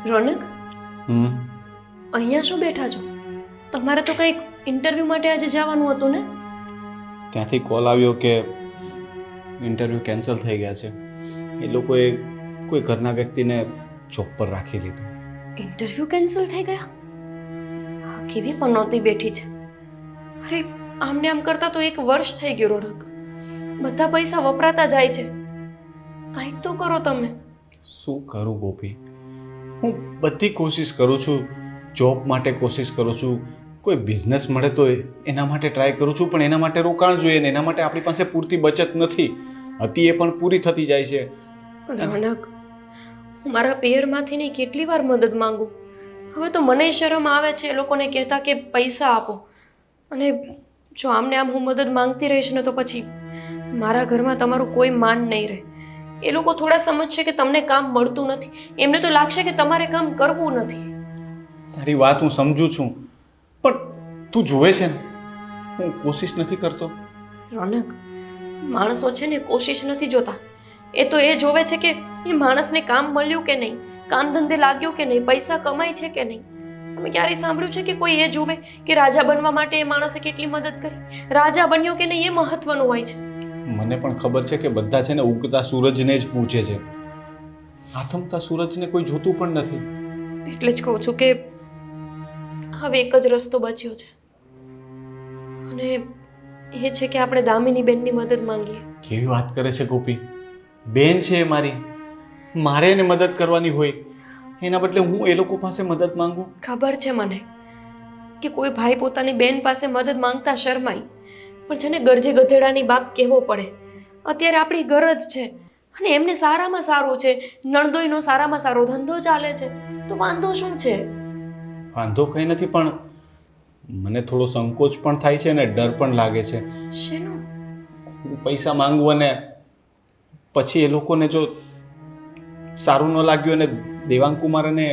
રોનક, હમ અહીંયા શું બેઠા છો? તમારે તો કંઈક ઇન્ટરવ્યૂ માટે આજે જવાનું હતું ને? ત્યાંથી કોલ આવ્યો કે ઇન્ટરવ્યૂ કેન્સલ થઈ ગયા છે. એ લોકોએ કોઈ ઘરના વ્યક્તિને જોબ પર રાખી લીધું. ઇન્ટરવ્યૂ કેન્સલ થઈ ગયા? હા, કેવી પનોતી બેઠી છે. અરે, આમને આમ કરતા તો 1 વર્ષ થઈ ગયું રોનક. બધા પૈસા વપરાતા જાય છે. કંઈક તો કરો તમે. શું કરું ગોપી? હું બધી કોશિશ કરું છું, જોબ માટે કોશિશ કરું છું, કોઈ બિઝનેસ મળે તો એના માટે ટ્રાય કરું છું, પણ એના માટે રોકાણ જોઈએ ને એના માટે આપણી પાસે પૂરતી બચત નથી. હતી એ પણ પૂરી થતી જાય છે. રોનક, હું મારા પિયરમાંથી કેટલી વાર મદદ માંગુ. હવે તો મને શરમ આવે છે એ લોકોને કહેતા કે પૈસા આપો. અને જો આમને આમ હું મદદ માંગતી રહીશ ને તો પછી મારા ઘરમાં તમારું કોઈ માન નહીં રહે. એ લોકો થોડા સમજશે કે તમને કામ મળતું નથી. એમને તો લાગશે કે તમારે કામ કરવું નથી. તારી વાત હું સમજુ છું, પણ તું જોવે છે ને હું કોશિશ નથી કરતો. રોનક, માણસો છે ને કોશિશ નથી જોતા. એ તો એ જોવે છે કે એ માણસને કામ મળ્યું કે નહીં, કામ ધંધે લાગ્યું કે નહીં, પૈસા કમાય છે કે નહીં. તમે ક્યારેય સાંભળ્યું છે કે કોઈ એ જોવે કે રાજા બનવા માટે એ માણસે કેટલી મદદ કરી? રાજા બન્યો કે નહીં એ મહત્વનું હોય છે. મને પણ ખબર છે કે બધા છે ને ઉગતા સૂરજને જ પૂછે છે, આથમતા સૂરજને કોઈ જોતું પણ નથી. એટલે જ કહું છું કે હવે એક જ રસ્તો બચ્યો છે, અને એ છે કે આપણે દામિની બેનની મદદ માંગીએ. કેવી વાત કરે છે ગોપી? બેન છે એ મારી, મારે એને મદદ કરવાની હોય, એના બદલે હું એ લોકો પાસે મદદ માંગુ? ખબર છે મને કે કોઈ ભાઈ પોતાની બેન પાસે મદદ માંગતા શરમાય, પણ છે ને ગરજે ગધેડાની બાપ કહેવો પડે. અત્યારે આપણી ગરજ છે, અને એમને સારામાં સારું છે, નણદોઈનો સારામાં સારો ધંધો ચાલે છે, તો વાંધો શું છે? વાંધો કંઈ નથી, પણ મને થોડો સંકોચ પણ થાય છે અને ડર પણ લાગે છે. શેનો? હું પૈસા માંગુ અને પછી એ લોકોને જો સારું ન લાગ્યું અને દેવાંગ કુમાર અને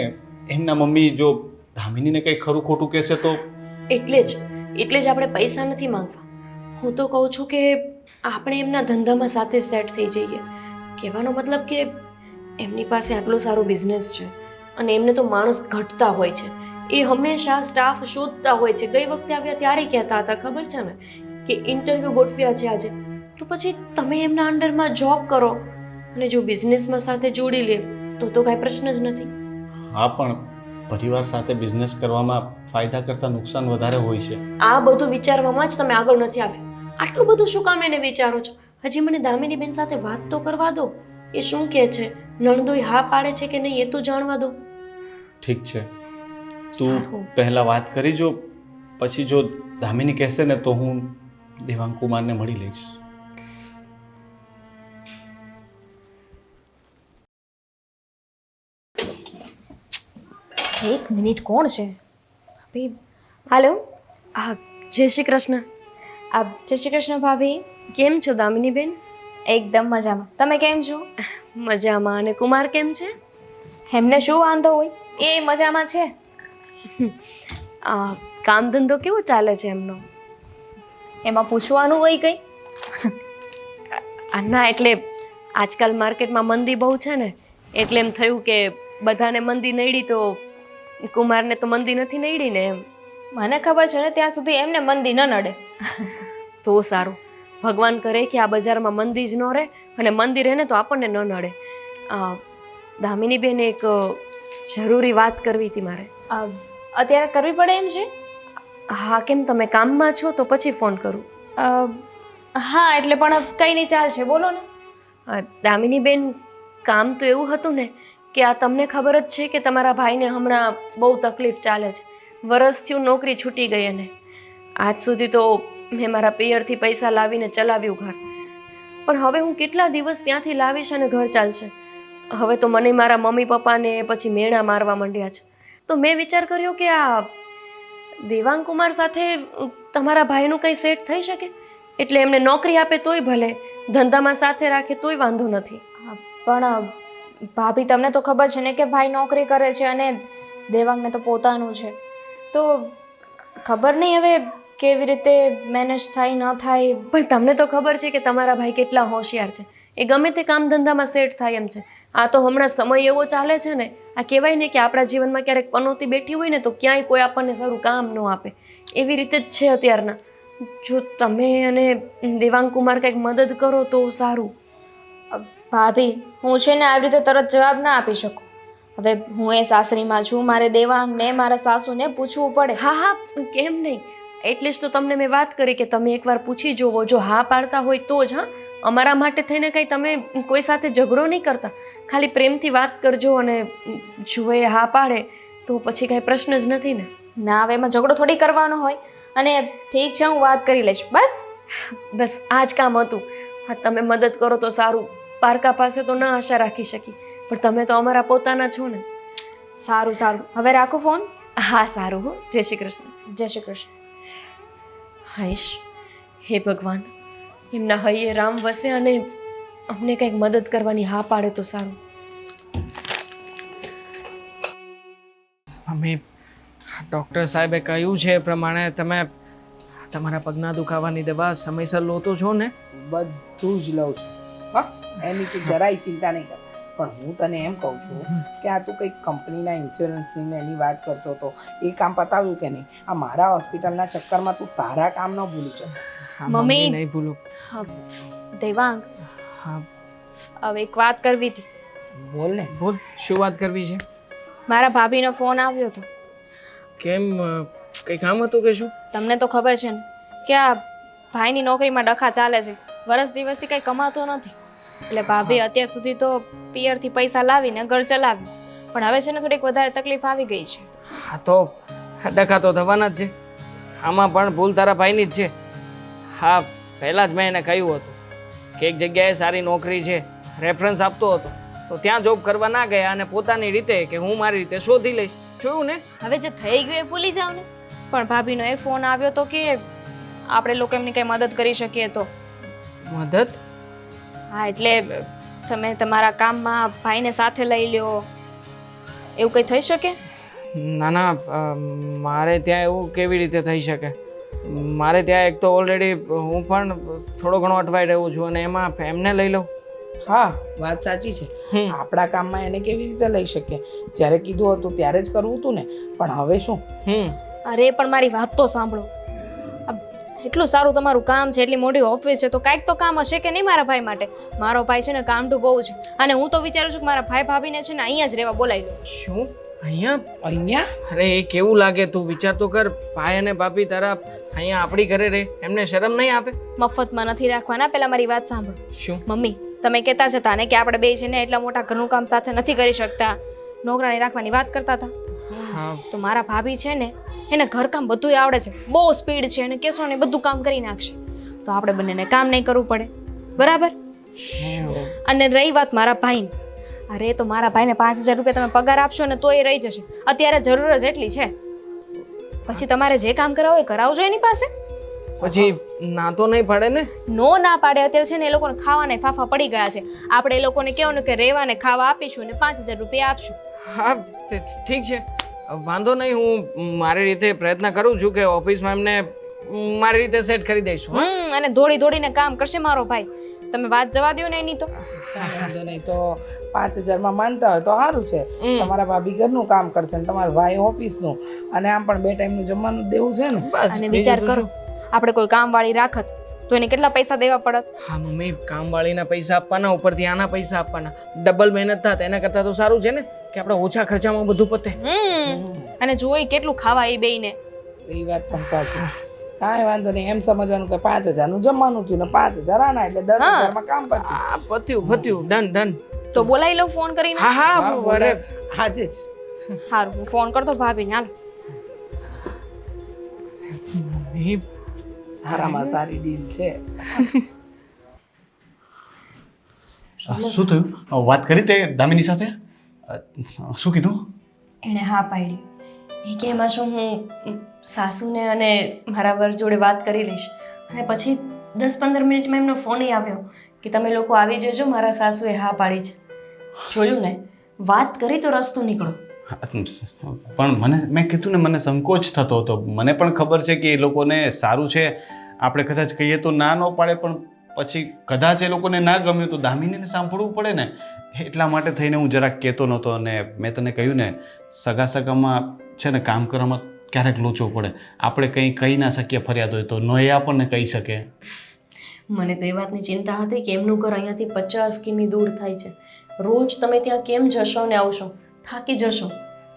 એમના મમ્મી જો ધામિનીને કંઈ ખરું ખોટું કહેશે તો? એટલે જ આપણે પૈસા નથી માંગવા. હું તો કહું છું કે આપણે એમના ધંધામાં સાથે સેટ થઈ જઈએ. કહેવાનો મતલબ કે એમની પાસે આટલો સારો બિઝનેસ છે, અને એમને તો માણસ ઘટતા હોય છે. એ હંમેશા સ્ટાફ શોધતા હોય છે. ગઈ વખતે આવ્યા ત્યારે કહેતા હતા, ખબર છે ને, કે ઇન્ટરવ્યૂ ગોઠવ્યા છે આજે. તો પછી તમે એમના અંડરમાં જોબ કરો અને જો બિઝનેસમાં સાથે જોડી લે તો કાંઈ પ્રશ્ન જ નથી. હા, પણ પરિવાર સાથે બિઝનેસ કરવામાં ફાયદા કરતાં નુકસાન વધારે હોય છે. આ બધું વિચારવામાં જ તમે આગળ નથી આવ્યા. આટલું બધું શું કામ એને વિચારો છો? હજી મને દામિની બેન સાથે વાત તો કરવા દો. એ શું કહે છે, નણદોઈ હા પાડે છે કે નહીં એ તો જાણવા દો. ઠીક છે, તું સારું. પહેલાં વાત કરી જો, પછી જો દામિની કહેશે ને તો હું દેવાંગ કુમારને મળી લઈશ. એક મિનિટ, કોણ છે? હાલો. હા, જય શ્રી કૃષ્ણ. જય શ્રી કૃષ્ણ ભાભી. કેમ છો દામિની બેન? એકદમ મજામાં. તમે કેમ છો? મજામાં. અને કુમાર કેમ છે? એમને શું વાંધો હોય, એ મજામાં છે. કામ ધંધો કેવો ચાલે છે એમનો? એમાં પૂછવાનું હોય કંઈ? ના, એટલે આજકાલ માર્કેટમાં મંદી બહુ છે ને, એટલે એમ થયું કે બધાને મંદી નડી તો કુમારને તો મંદી નથી નડી ને એમ. મને ખબર છે ને ત્યાં સુધી એમને મંદી ન નડે. તો સારું. ભગવાન કરે કે આ બજારમાં મંદી જ ન રહે, અને મંદી રહે ને તો આપણને ન નડે. દામિની બેન, એક જરૂરી વાત કરવી હતી મારે. અત્યારે કરવી પડે એમ છે? હા, કેમ તમે કામમાં છો તો પછી ફોન કરું? હા, એટલે પણ કંઈ નહીં, ચાલશે, બોલો ને. દામિની બેન, કામ તો એવું હતું ને કે આ તમને ખબર જ છે કે તમારા ભાઈને હમણાં બહુ તકલીફ ચાલે છે. વરસથી નોકરી છૂટી ગઈ, અને આજ સુધી તો મેં મારા પિયરથી પૈસા લાવીને ચલાવ્યું ઘર. પણ હવે હું કેટલા દિવસ ત્યાંથી લાવીશ અને ઘર ચાલશે? હવે તો મને મારા મમ્મી પપ્પાને પછી મેણા મારવા માંડ્યા છે. તો મેં વિચાર કર્યો કે આ દેવાંગ કુમાર સાથે તમારા ભાઈનું કંઈ સેટ થઈ શકે. એટલે એમને નોકરી આપે તોય ભલે, ધંધામાં સાથે રાખે તોય વાંધો નથી. પણ ભાભી, તમને તો ખબર છે ને કે ભાઈ નોકરી કરે છે અને દેવાંગને તો પોતાનું છે. તો ખબર નહીં હવે કેવી રીતે મેનેજ થાય ન થાય. પણ તમને તો ખબર છે કે તમારા ભાઈ કેટલા હોશિયાર છે. એ ગમે તે કામ ધંધામાં સેટ થાય એમ છે. આ તો હમણાં સમય એવો ચાલે છે ને, આ કહેવાય ને કે આપણા જીવનમાં ક્યારેક પનોતી બેઠી હોય ને તો ક્યાંય કોઈ આપણને સારું કામ ન આપે, એવી રીતે જ છે અત્યારના. જો તમે અને દેવાંગ કુમાર કંઈક મદદ કરો તો સારું. ભાભી, હું છે ને આવી રીતે તરત જવાબ ના આપી શકું. હવે હું એ સાસરીમાં છું, મારે દેવાંગને મારા સાસુને પૂછવું પડે. હા હા, કેમ નહીં, એટલે જ તો તમને મેં વાત કરી કે તમે એકવાર પૂછી જુઓ. જો હા પાડતા હોય તો જ. હા, અમારા માટે થઈને કંઈ તમે કોઈ સાથે ઝઘડો નહીં કરતા, ખાલી પ્રેમથી વાત કરજો, અને જો એ હા પાડે તો પછી કાંઈ પ્રશ્ન જ નથી ને. ના, હવે એમાં ઝઘડો થોડી કરવાનો હોય. અને ઠીક છે, હું વાત કરી લઈશ. બસ આ જ કામ હતું. હા, તમે મદદ કરો તો સારું. પારકા પાસે તો ના આશા રાખી શકી, પણ તમે તો અમારા પોતાના છો ને. સારું સારું, હવે રાખો ફોન. હા સારું. હો, જય શ્રી કૃષ્ણ. જય શ્રી કૃષ્ણ. હૈશ, હે ભગવાન, એમના હૈયે રામ વસે અને અમને કંઈક મદદ કરવાની હા પાડે તો સારું. મમ્મી, ડૉક્ટર સાહેબે કહ્યું છે એ પ્રમાણે તમે તમારા પગના દુખાવાની દવા સમયસર લો તો છો ને? બધું જ લઉં છું. હા, એની તું જરાય ચિંતા નહીં કર. પણ હું તને એમ કહું છું કે આ તું કંઈક કંપનીના ઇન્સ્યોરન્સની ને એની વાત કરતો હતો, એ કામ પતાવ્યું કે નહીં? આ મારા હોસ્પિટલના ચક્કરમાં તું તારા કામ ન ભૂલી શકે. હા, મમ્મી. નહીં ભૂલો. દેવાંગ, હા, હવે એક વાત કરવી હતી. બોલ ને. બોલ, શું વાત કરવી છે? મારા ભાભીનો ફોન આવ્યો હતો. કેમ, કંઈ કામ હતું કે શું? તમને તો ખબર છે ને કે આ ભાઈની નોકરીમાં ડખા ચાલે છે. વરસ દિવસથી કંઈ કમાતો નથી. એટલે ભાભી અત્યાર સુધી તો પિયરથી પૈસા લાવીને ઘર ચલાવ્યું, પણ હવે છે ને થોડીક વધારે તકલીફ આવી ગઈ છે. હા, તો ડખા તો થવાના જ છે. આમાં પણ ભૂલ તારા ભાઈની જ છે. હા, પહેલાં જ મેં એને કહ્યું હતું કે એક જગ્યાએ સારી નોકરી છે, રેફરન્સ આપતો હતો, તો ત્યાં જોબ કરવા ના ગયા અને પોતાની રીતે કે હું મારી રીતે શોધી લઈશ. જોયું ને? હવે જે થઈ ગયું એ ભૂલી જાવ ને. પણ ભાભીનો એ ફોન આવ્યો તો કે આપણે લોકો એમની કંઈ મદદ કરી શકીએ તો. મદદ? હા, એટલે તમે તમારા કામમાં ભાઈને સાથે લઈ લ્યો, એવું કંઈ થઈ શકે? ના ના, મારે ત્યાં એવું કેવી રીતે થઈ શકે? મારે ત્યાં એક તો ઓલરેડી હું પણ થોડો ઘણો અટવાઈ રહ્યો છું, અને એમાં એમને લઈ લઉં? હા, વાત સાચી છે. આપણા કામમાં એને કેવી રીતે લઈ શકીએ? જ્યારે કીધું હતું ત્યારે જ કરવું હતું ને. પણ હવે શું? અરે પણ મારી વાત તો સાંભળો. એટલું સારું તમારું કામ છે, એટલી મોટી ઓફિસ છે, તો કાંઈક તો કામ હશે કે નહીં મારા ભાઈ માટે? મારો ભાઈ છે ને કામઠું બહુ છે, અને હું તો વિચારું છું કે મારા ભાઈ ભાભીને છે ને અહીંયા જ રહેવા બોલાવી લો. શું? અહીંયા? અહીંયા? અરે એ કેવું લાગે? તું વિચાર તો કર. ભાઈ અને ભાભી તારા અહીંયા આપણી ઘરે રહે, એમને શરમ નહીં આપે? મફતમાં નથી રાખવાના. પહેલા મારી વાત સાંભળો. શું? મમ્મી, તમે કહેતા હતા ને કે આપણે બે છે ને એટલા મોટા ઘરનું કામ સાથે નથી કરી શકતા, નોકરાણી રાખવાની વાત કરતા હતા. હા, તો મારા ભાભી છે ને એને ઘરકામ બધું આવડે છે, બહુ સ્પીડ છે, અને કહેશો ને બધું કામ કરી નાખશે. તો આપણે બંનેને કામ નહીં કરવું પડે, બરાબર? અને રહી વાત મારા ભાઈની, અરે તો મારા ભાઈને 5,000 રૂપિયા તમે પગાર આપશો ને તો એ રહી જશે. અત્યારે જરૂર જ એટલી છે. પછી તમારે જે કામ કરાવો એ કરાવજો એની પાસે. પછી ના તો નહીં પડે ને? નો ના પાડે. અત્યારે છે ને એ લોકોને ખાવાના ફાફા પડી ગયા છે. આપણે એ લોકોને કહેવાનું કે રહેવાને ખાવા આપીશું ને 5,000 રૂપિયા આપશું. હા, ઠીક છે, વાંધો નહીં. હું મારી રીતે પ્રયત્ન કરું છું કે ઓફિસમાં એમને મારી રીતે સેટ કરી દઈશું. અને દોડી દોડીને કામ કરશે મારો ભાઈ. તમે વાત જવા દો ને એની તો. વાંધો નહીં, તો 5,000માં માનતા હોય તો સારું છે. તમારા ભાભી ઘરનું કામ કરશે ને તમારા ભાઈ ઓફિસનું, અને આમ પણ 2 ટાઈમનું જમવાનું દેવું છે ને. અને વિચાર કરો, આપણે કોઈ કામવાળી રાખત તો એને કેટલા પૈસા દેવા પડત? હા મમ્મી, કામવાળીના પૈસા આપવાના, ઉપરથી આના પૈસા આપવાના, ડબલ મહેનત થાત. એના કરતાં તો સારું છે ને કે આપણે ઓછા ખર્ચામાં બધું પતે. અને જોઈ કેટલું ખાવા એ બેયને. એ વાત પણ સાચી. કાંઈ વાંધો નહીં, એમ સમજવાનું કે 5,000નું જમવાનું થયું ને 5,000 આના, એટલે 10,000માં કામ પત્યું. પત્યું, ડન. તો બોલાવી લઉં ફોન કરીને. હા, અરે આજે જ. સારું, હું ફોન કરતો ભાભીને. હાલ. મમ્મી, સારામાં સારી ડીલ છે. શું થયું? વાત કરી તે દામિની સાથે? શું કીધું? એણે હા પાડી. એ કે એમાં શું, હું સાસુને અને મારા વર જોડે વાત કરી લઈશ. અને પછી 10-15 મિનિટમાં એમનો ફોન આવ્યો કે તમે લોકો આવી જજો, મારા સાસુએ હા પાડી છે. જોયું ને, વાત કરી તો રસ્તો નીકળો. પણ મેં કીધું ને, મને સંકોચ થતો હતો. મને પણ ખબર છે કે એ લોકોને સારું છે, આપણે કદાચ કહીએ તો ના ન પાડે, પણ પછી કદાચ એ લોકોને ના ગમ્યું તો દામિનીને સાંભળવું પડે ને, એટલા માટે થઈને હું જરાક કહેતો નહોતો. અને મેં તને કહ્યું ને, સગામાં છે ને કામ કરવામાં ક્યારેક લોચો પડે. આપણે કંઈ કહી ના શકીએ ફરિયાદ હોય તો, ન એ આપણને કહી શકે. મને તો એ વાતની ચિંતા હતી કે એમનું ઘર અહીંયાથી 50 કિમી દૂર થાય છે. રોજ તમે ત્યાં કેમ જશો ને આવશો, થાકી જશો.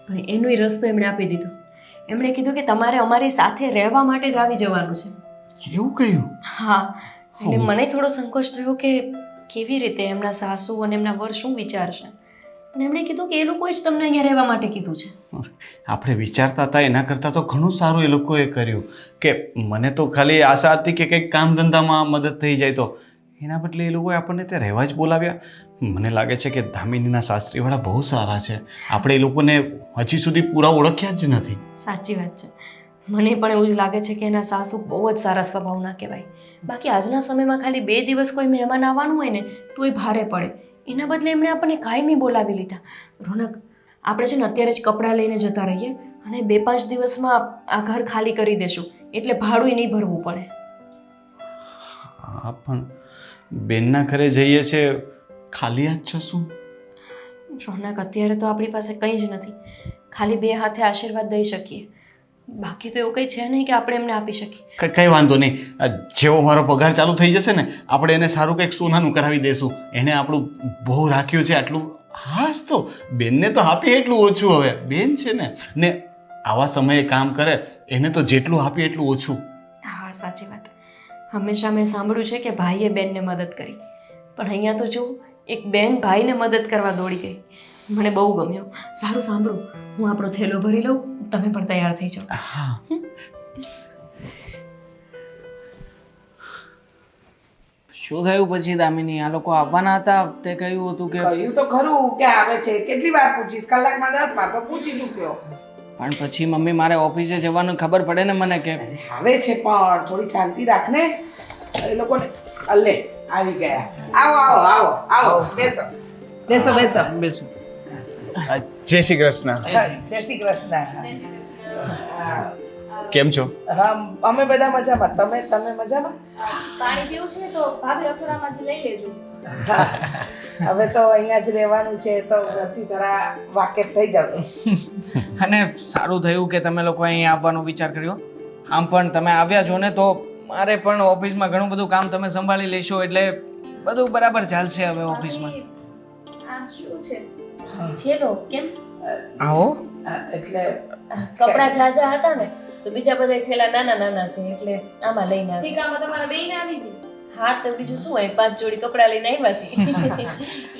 પણ એનો રસ્તો એમણે આપી દીધો. એમણે કીધું કે તમારે અમારી સાથે રહેવા માટે જ આવી જવાનું છે. એવું કહ્યું? હા, એટલે મને થોડો સંકોચ થયો કે કેવી રીતે એમના સાસુ અને એમના વર શું વિચારશે. અને એમણે કીધું કે એ લોકોએ જ તમને અહીંયા રહેવા માટે કીધું છે. આપણે વિચારતા હતા એના કરતાં તો ઘણું સારું એ લોકોએ કર્યું. કે મને તો ખાલી આશા હતી કે કંઈક કામ ધંધામાં મદદ થઈ જાય તો, એના બદલે એ લોકોએ આપણને ત્યાં રહેવા જ બોલાવ્યા. મને લાગે છે કે દામિનીના સાસરીવાળા બહુ સારા છે. આપણે એ લોકોને હજી સુધી પૂરા ઓળખ્યા જ નથી. સાચી વાત છે. મને પણ એવું જ લાગે છે કે એના સાસુ બહુ જ સારા સ્વભાવના કહેવાય. બાકી આજના સમયમાં ખાલી 2 દિવસ કોઈ મહેમાન આવવાનું હોય ને તોય ભારે પડે. એના બદલે એમણે આપણને કાયમી બોલાવી લીધા. રોનક, આપણે છે ને અત્યારે જ કપડાં લઈને જતા રહીએ અને 2-5 દિવસમાં આ ઘર ખાલી કરી દેશું, એટલે ભાડું નહીં ભરવું પડે. હા, પણ બેનના ઘરે જઈએ છે ખાલી હાથ જશું? રોનક, અત્યારે તો આપણી પાસે કંઈ જ નથી. ખાલી 2 હાથે આશીર્વાદ દઈ શકીએ. બાકી તો એવું કંઈ છે નહીં કે આપણે એમને આપી શકીએ. કંઈ વાંધો નહીં. જેવો મારો પગાર ચાલુ થઈ જશે ને, આપણે એને સારું કંઈક સોનાનું કરાવી દઈશું. એને આપણું બહુ રાખ્યું છે આટલું. હા તો બેનને તો આપીએ એટલું ઓછું. હવે બેન છે ને આવા સમયે કામ કરે, એને તો જેટલું આપીએ એટલું ઓછું. હા, સાચી વાત. હંમેશા મેં સાંભળ્યું છે કે ભાઈએ બેનને મદદ કરી, પણ અહીંયા તો જો એક બેન ભાઈને મદદ કરવા દોડી ગઈ. મને બહુ ગમ્યું. સારું સાંભળો, હું આપણો થેલો ભરી લઉં, તમે પણ તૈયાર થઈ જાઓ. હા. શું થયું પછી દામિની? આ લોકો આવવાના હતા, તે કહ્યું હતું કે કહ્યું તો ખરું કે આવે છે. કેટલી વાર પૂછીશ? કલાકમાં 10 વાર તો પૂછી ચૂક્યો. પણ પછી મમ્મી મારે ઓફિસે જવાનું ખબર પડે ને મને કે આવે છે પણ થોડી શાંતિ રાખને. એ લોકોને અલ્લે આવી ગયા. આવો આવો આવો આવો, બેસો બેસો બેસો બેસું. જય શ્રી કૃષ્ણ. જય શ્રી કૃષ્ણ. કેમ છો? હા, અમે બધા મજામાં. તમે મજામાં? પાણી પીવું છે તો ભાભી રસોડામાંથી લઈ લેજો. હવે તો અહીંયા જ રહેવાનું છે તો ઘરથી જરા વાકેફ થઈ જાવ. અને સારું થયું કે તમે લોકો અહીં આવવાનો વિચાર કર્યો. આમ પણ તમે આવ્યા છો ને તો મારે પણ ઓફિસમાં ઘણું બધું કામ તમે સંભાળી લેશો, એટલે બધું બરાબર ચાલશે હવે ઓફિસમાં. આ શું છે? થેલો કેમ? આવો. એટલે કપડાં ઝાઝા હતા ને તો બીજા બધા થેલા નાના નાના છે, એટલે આમાં લઈને આવી. ઠીકામાં તમારા બેયને આવી ગઈ. હા, તો બીજું શું હોય, 5 જોડી કપડાં લઈને આવ્યા છે.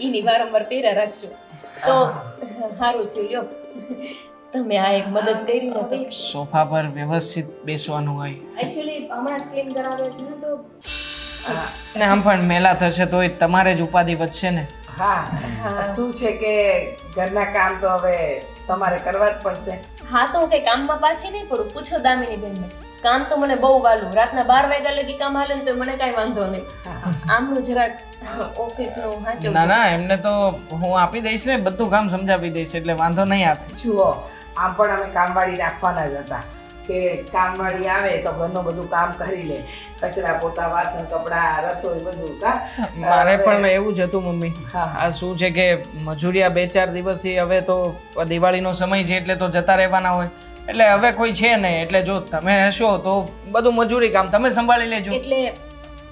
એની વારંવાર પહેર્યા રાખશું તો સારું થયું. લ્યો, તમે આ એક મદદ કરી ને તો. સોફા પર વ્યવસ્થિત બેસવાનું હોય. એકચ્યુઅલી હમણાં જ ક્લીન કરાવ્યા છે ને તો અને આમ પણ મેલા થશે તોય તમારે જ ઉપાધિ વધશે ને. હા, શું છે કે ઘરના કામ તો હવે તમારે કરવા જ પડશે. હા, તો હું કઈ કામમાં પાછી નહીં પડું. પૂછો દામિની બેનને. કામ તો મને બહુ વાલું. રાતના 12 વાગ્યા લગી કામ હાલે ને તો મને કાંઈ વાંધો નહીં. આમનું જરાક ઓફિસનું હાચું. ના ના, એમને તો હું આપી દઈશ ને, બધું કામ સમજાવી દઈશ, એટલે વાંધો નહીં આવે. જુઓ, આમ પણ અમે કામવાળી રાખવાના જ હતા કે કામવાળી આવે તો ઘરનું બધું કામ કરી લે. કચરા પોતા, વાસણ, કપડાં, રસોઈ બધું. મારે પણ એવું જ હતું મમ્મી. હા. આ શું છે કે મજૂરિયા 2-4 દિવસથી હવે તો દિવાળીનો સમય છે એટલે તો જતા રહેવાના હોય, એટલે હવે કોઈ છે નહીં. એટલે જો તમે હશો તો બધું મજૂરી કામ તમે સંભાળી લેજો. એટલે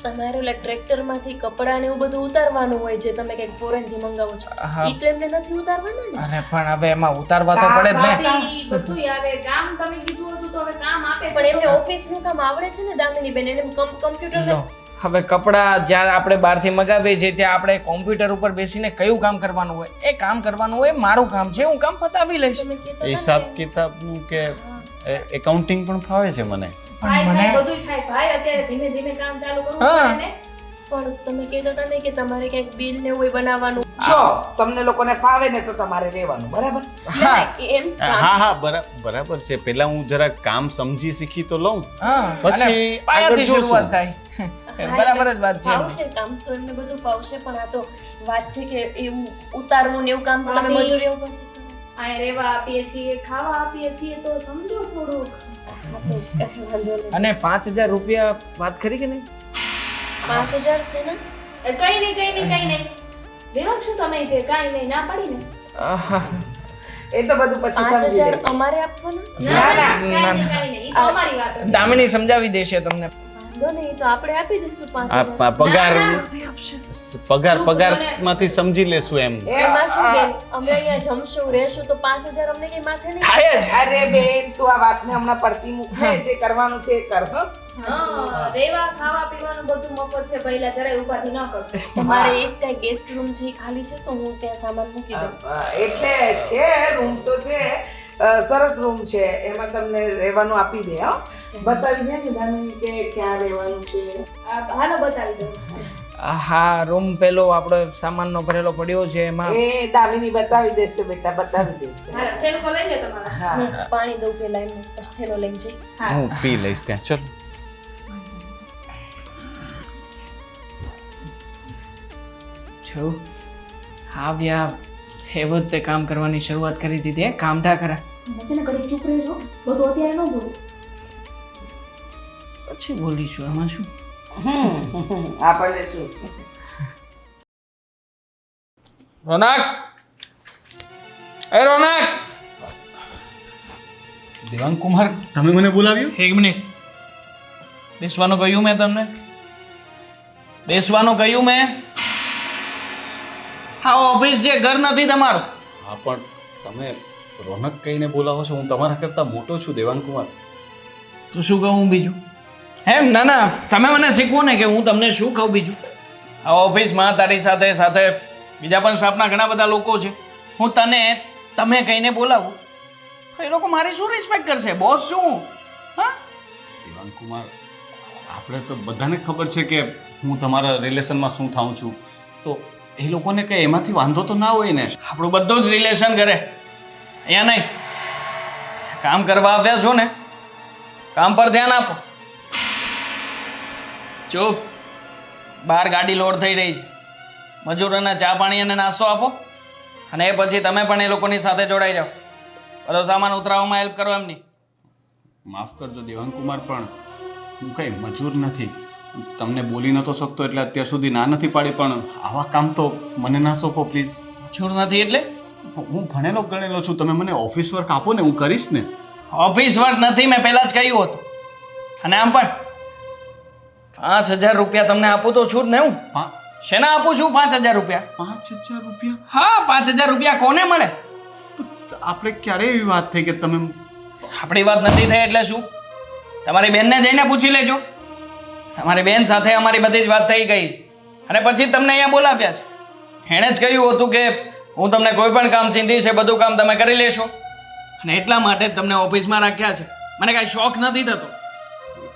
તમારે ઓલા ટ્રેક્ટરમાંથી કપડાં ને એવું બધું ઉતારવાનું હોય જે તમે કંઈક ફોરેનથી મંગાવો છો. હા. ઈ તો એમને નથી ઉતારવાના ને. અરે પણ હવે એમાં ઉતારવા તો પડે જ ને. ભાભી બધું આવે. કામ તમે કીધું હતું તો હવે કામ આપે છે. પણ એમને ઓફિસનું કામ આવડે છે ને દામિની બેન. એને કમ્પ્યુટર લો, હવે કપડાં જ્યારે આપણે બહારથી મગાવીએ છીએ ત્યાં આપણે કોમ્પ્યુટર ઉપર બેસીને કયું કામ કરવાનું હોય એ કામ કરવાનું હોય. મારું કામ છે, હું કામ પતાવી લઈશ. તમે કહેતા હતા ને હિસાબ કે- કિતાબનું કે એકાઉન્ટિંગ પણ ફાવે છે મને. થાય મને થાય બધું થાય. ભાઈ અત્યારે ધીમે ધીમે કામ ચાલુ કરવું હા. પડે ને. પણ તમે કહેતા હતા ને કે તમારે ક્યાંક બિલ ને એવું બનાવવાનું. જો તમને લોકોને ફાવે ને તો તમારે રહેવાનું, બરાબર? હા એમ હા હા, બરાબર છે. પહેલા હું જરા કામ સમજી શીખી તો લઉં, હા, પછી અને પાયાથી આગળ જોશું. શરૂઆત થાય. બરાબર જ વાત છે. ફાવશે કામ તો એમને બધું ફાવશે, પણ આ તો વાત છે કે એવું ઉતારવું ને એવું કામ તો તમે ભાભી. મજૂરી ઉપર શીખો. આ રહેવા આપીએ છીએ, ખાવા આપીએ છીએ તો સમજો થોડુંક. હા, તો કાંઈ વાંધો નહીં. અને 5000 રૂપિયા વાત કરી કે નહીં? 5,000 છે ને? કઈ નહીં દેવાનું શું તમે કે કાંઈ નહીં ના પડી ને આહા. એ તો બધું પછી સમજી 5,000 લઈશ. અમારે આપવાના? ના ના કાંઈ નહીં ઈ તો અમારી વાત હતી. દામિની સમજાવી દેશે તમને. વાંધો નહીં, તો આપણે આપી દઈશું 5,000. પગારમાંથી સમજી લેશું એમ. એમાં શું બેન, અમે અહીંયા જમશું રહેશું તો 5,000 અમને કઈ માથે નહીં. થાય જ. અરે બેન તું આ વાતને હમણાં પડતી મૂક ને, જે કરવાનું છે એ કર હો. હા રેવા ખાવા પીવાનું બધું મફત છે પહેલા જરાય ઉપાધિ ન કરો તમારે એક કઈ ગેસ્ટ રૂમ છે ઈ ખાલી છે તો હું ત્યાં સામાન મૂકી દઉં. એટલે છે રૂમ તો છે, સરસ રૂમ છે, એમાં તમને રહેવાનું આપી દે હો. બતાવી દે ને દામિની કે ક્યાં રહેવાનું છે. હાલો બતાવી દઉં હા રૂમ પેલો આપણો સામાનનો ભરેલો પડ્યો છે એમાં એ દામિની બતાવી દેશે બેટા, બતાવી દેશે. હાલો થેલકો લઈ લે તમારા હા હું પાણી દઉં પેલા એમને, પછી થેલો લઈને જઈ. હું પી લઈશ ત્યાં. ચલો. જો આવ્યા એ વખતે કામ કરવાની શરૂઆત કરી દીધી હે કામઢા ખરા પછી ને ઘડી ચૂપ રહેજો બધું અત્યારે ન બોલો પછી બોલીશું આમાં શું આપણને શું. રોનક એ રોનક દેવાંગ કુમાર, તમે મને બોલાવ્યું? એક મિનિટ બેસવાનું કહ્યું મેં તમને બેસવાનું કહ્યું મેં હા ઓફિસ છે ઘર નથી તમારું હા, પણ તમે રોનક કહીને બોલાવો છો. હું તમારા કરતાં મોટો છું દેવાંગ કુમાર. તો શું કહું બીજું એમ ના ના તમે મને શીખવો ને કે હું તમને શું કહું બીજું આ ઓફિસમાં તારી સાથે સાથે બીજા પણ સ્ટાફના ઘણા બધા લોકો છે હું તને તમે કહીને બોલાવું તો એ લોકો મારી શું રિસ્પેક્ટ કરશે બોસ શું હું હા દેવાંગ કુમાર, આપણે તો બધાને ખબર છે કે હું તમારા રિલેશનમાં શું થાઉં છું, તો એ લોકોને કંઈ એમાંથી વાંધો તો ના હોય ને. આપણું બધું જ રિલેશન કરે અહીંયા નહીં કામ કરવા આવ્યા છો ને કામ પર ધ્યાન આપો ચૂપ બહાર ગાડી લોડ થઈ રહી છે મજૂરોને ચા પાણી અને નાસ્તો આપો અને એ પછી તમે પણ એ લોકોની સાથે જોડાઈ જાઓ બધો સામાન ઉતરાવવામાં હેલ્પ કરો એમની માફ કરજો દેવાંગ કુમાર, પણ હું કંઈ મજૂર નથી. તમને બોલી નતો શકતો એટલે અત્યાર સુધી ના નથી પાડી, પણ આવા કામ તો મને ના સોંપો પ્લીઝ. મજૂર નથી એટલે હું ભણેલો ગણેલો છું, તમે મને ઓફિસ વર્ક આપો ને, હું કરીશ ને. ઓફિસ વર્ક નથી મેં પહેલાં જ કહ્યું હતું અને આમ પણ 5,000 રૂપિયા તમને આપું તો છું જ ને હું શેના આપું છું 5,000 રૂપિયા 5,000 રૂપિયા? હા 5,000 રૂપિયા કોને મળે આપણે ક્યારે એવી વાત થઈ કે તમે? આપણી વાત નથી થઈ એટલે શું તમારી બેનને જઈને પૂછી લેજો તમારી બેન સાથે અમારી બધી જ વાત થઈ ગઈ અને પછી તમને અહીંયા બોલાવ્યા છે એણે જ કહ્યું હતું કે હું તમને કોઈ પણ કામ ચીંધી છે બધું કામ તમે કરી લેશો અને એટલા માટે જ તમને ઓફિસમાં રાખ્યા છે મને કાંઈ શોખ નથી થતો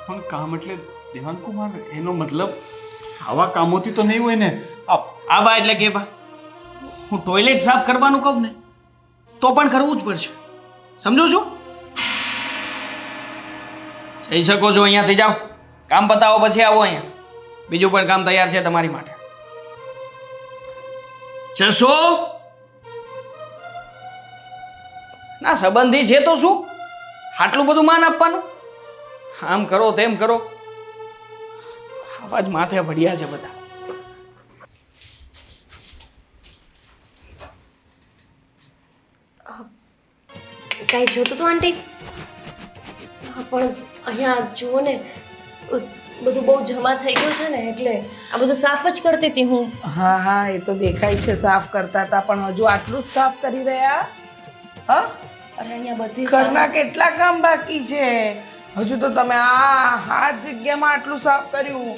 પણ કામ એટલે દેવાંગ કુમાર, એનો મતલબ આવા કામોથી તો નહીં હોય ને. આવા એટલે કેવા હું ટોયલેટ સાફ કરવાનું કહું ને તો પણ કરવું જ પડશે સમજો છો જઈ શકો છો અહીંયાથી જાઓ કામ પતાવો પછી આવો અહીંયા બીજું પણ કામ તૈયાર છે તમારી માટે જશો ના સંબંધી છે તો શું આટલું બધું માન આપવાનું આમ કરો તેમ કરો આવા જ માથે ભળ્યા છે બધા કાંઈ જોતું તું આંટી? હા, પણ અહીંયા જુઓ ને બધું બહુ જમા થઈ ગયું છે ને એટલે આ બધું સાફ જ કરતી હતી હું. હા હા એ તો દેખાય છે સાફ કરતા હતા, પણ હજુ આટલું જ સાફ કરી રહ્યા? હા, અરે અહીંયા બધી ઘરના કેટલા કામ બાકી છે? હજુ તો તમે આ જગ્યામાં આટલું સાફ કર્યું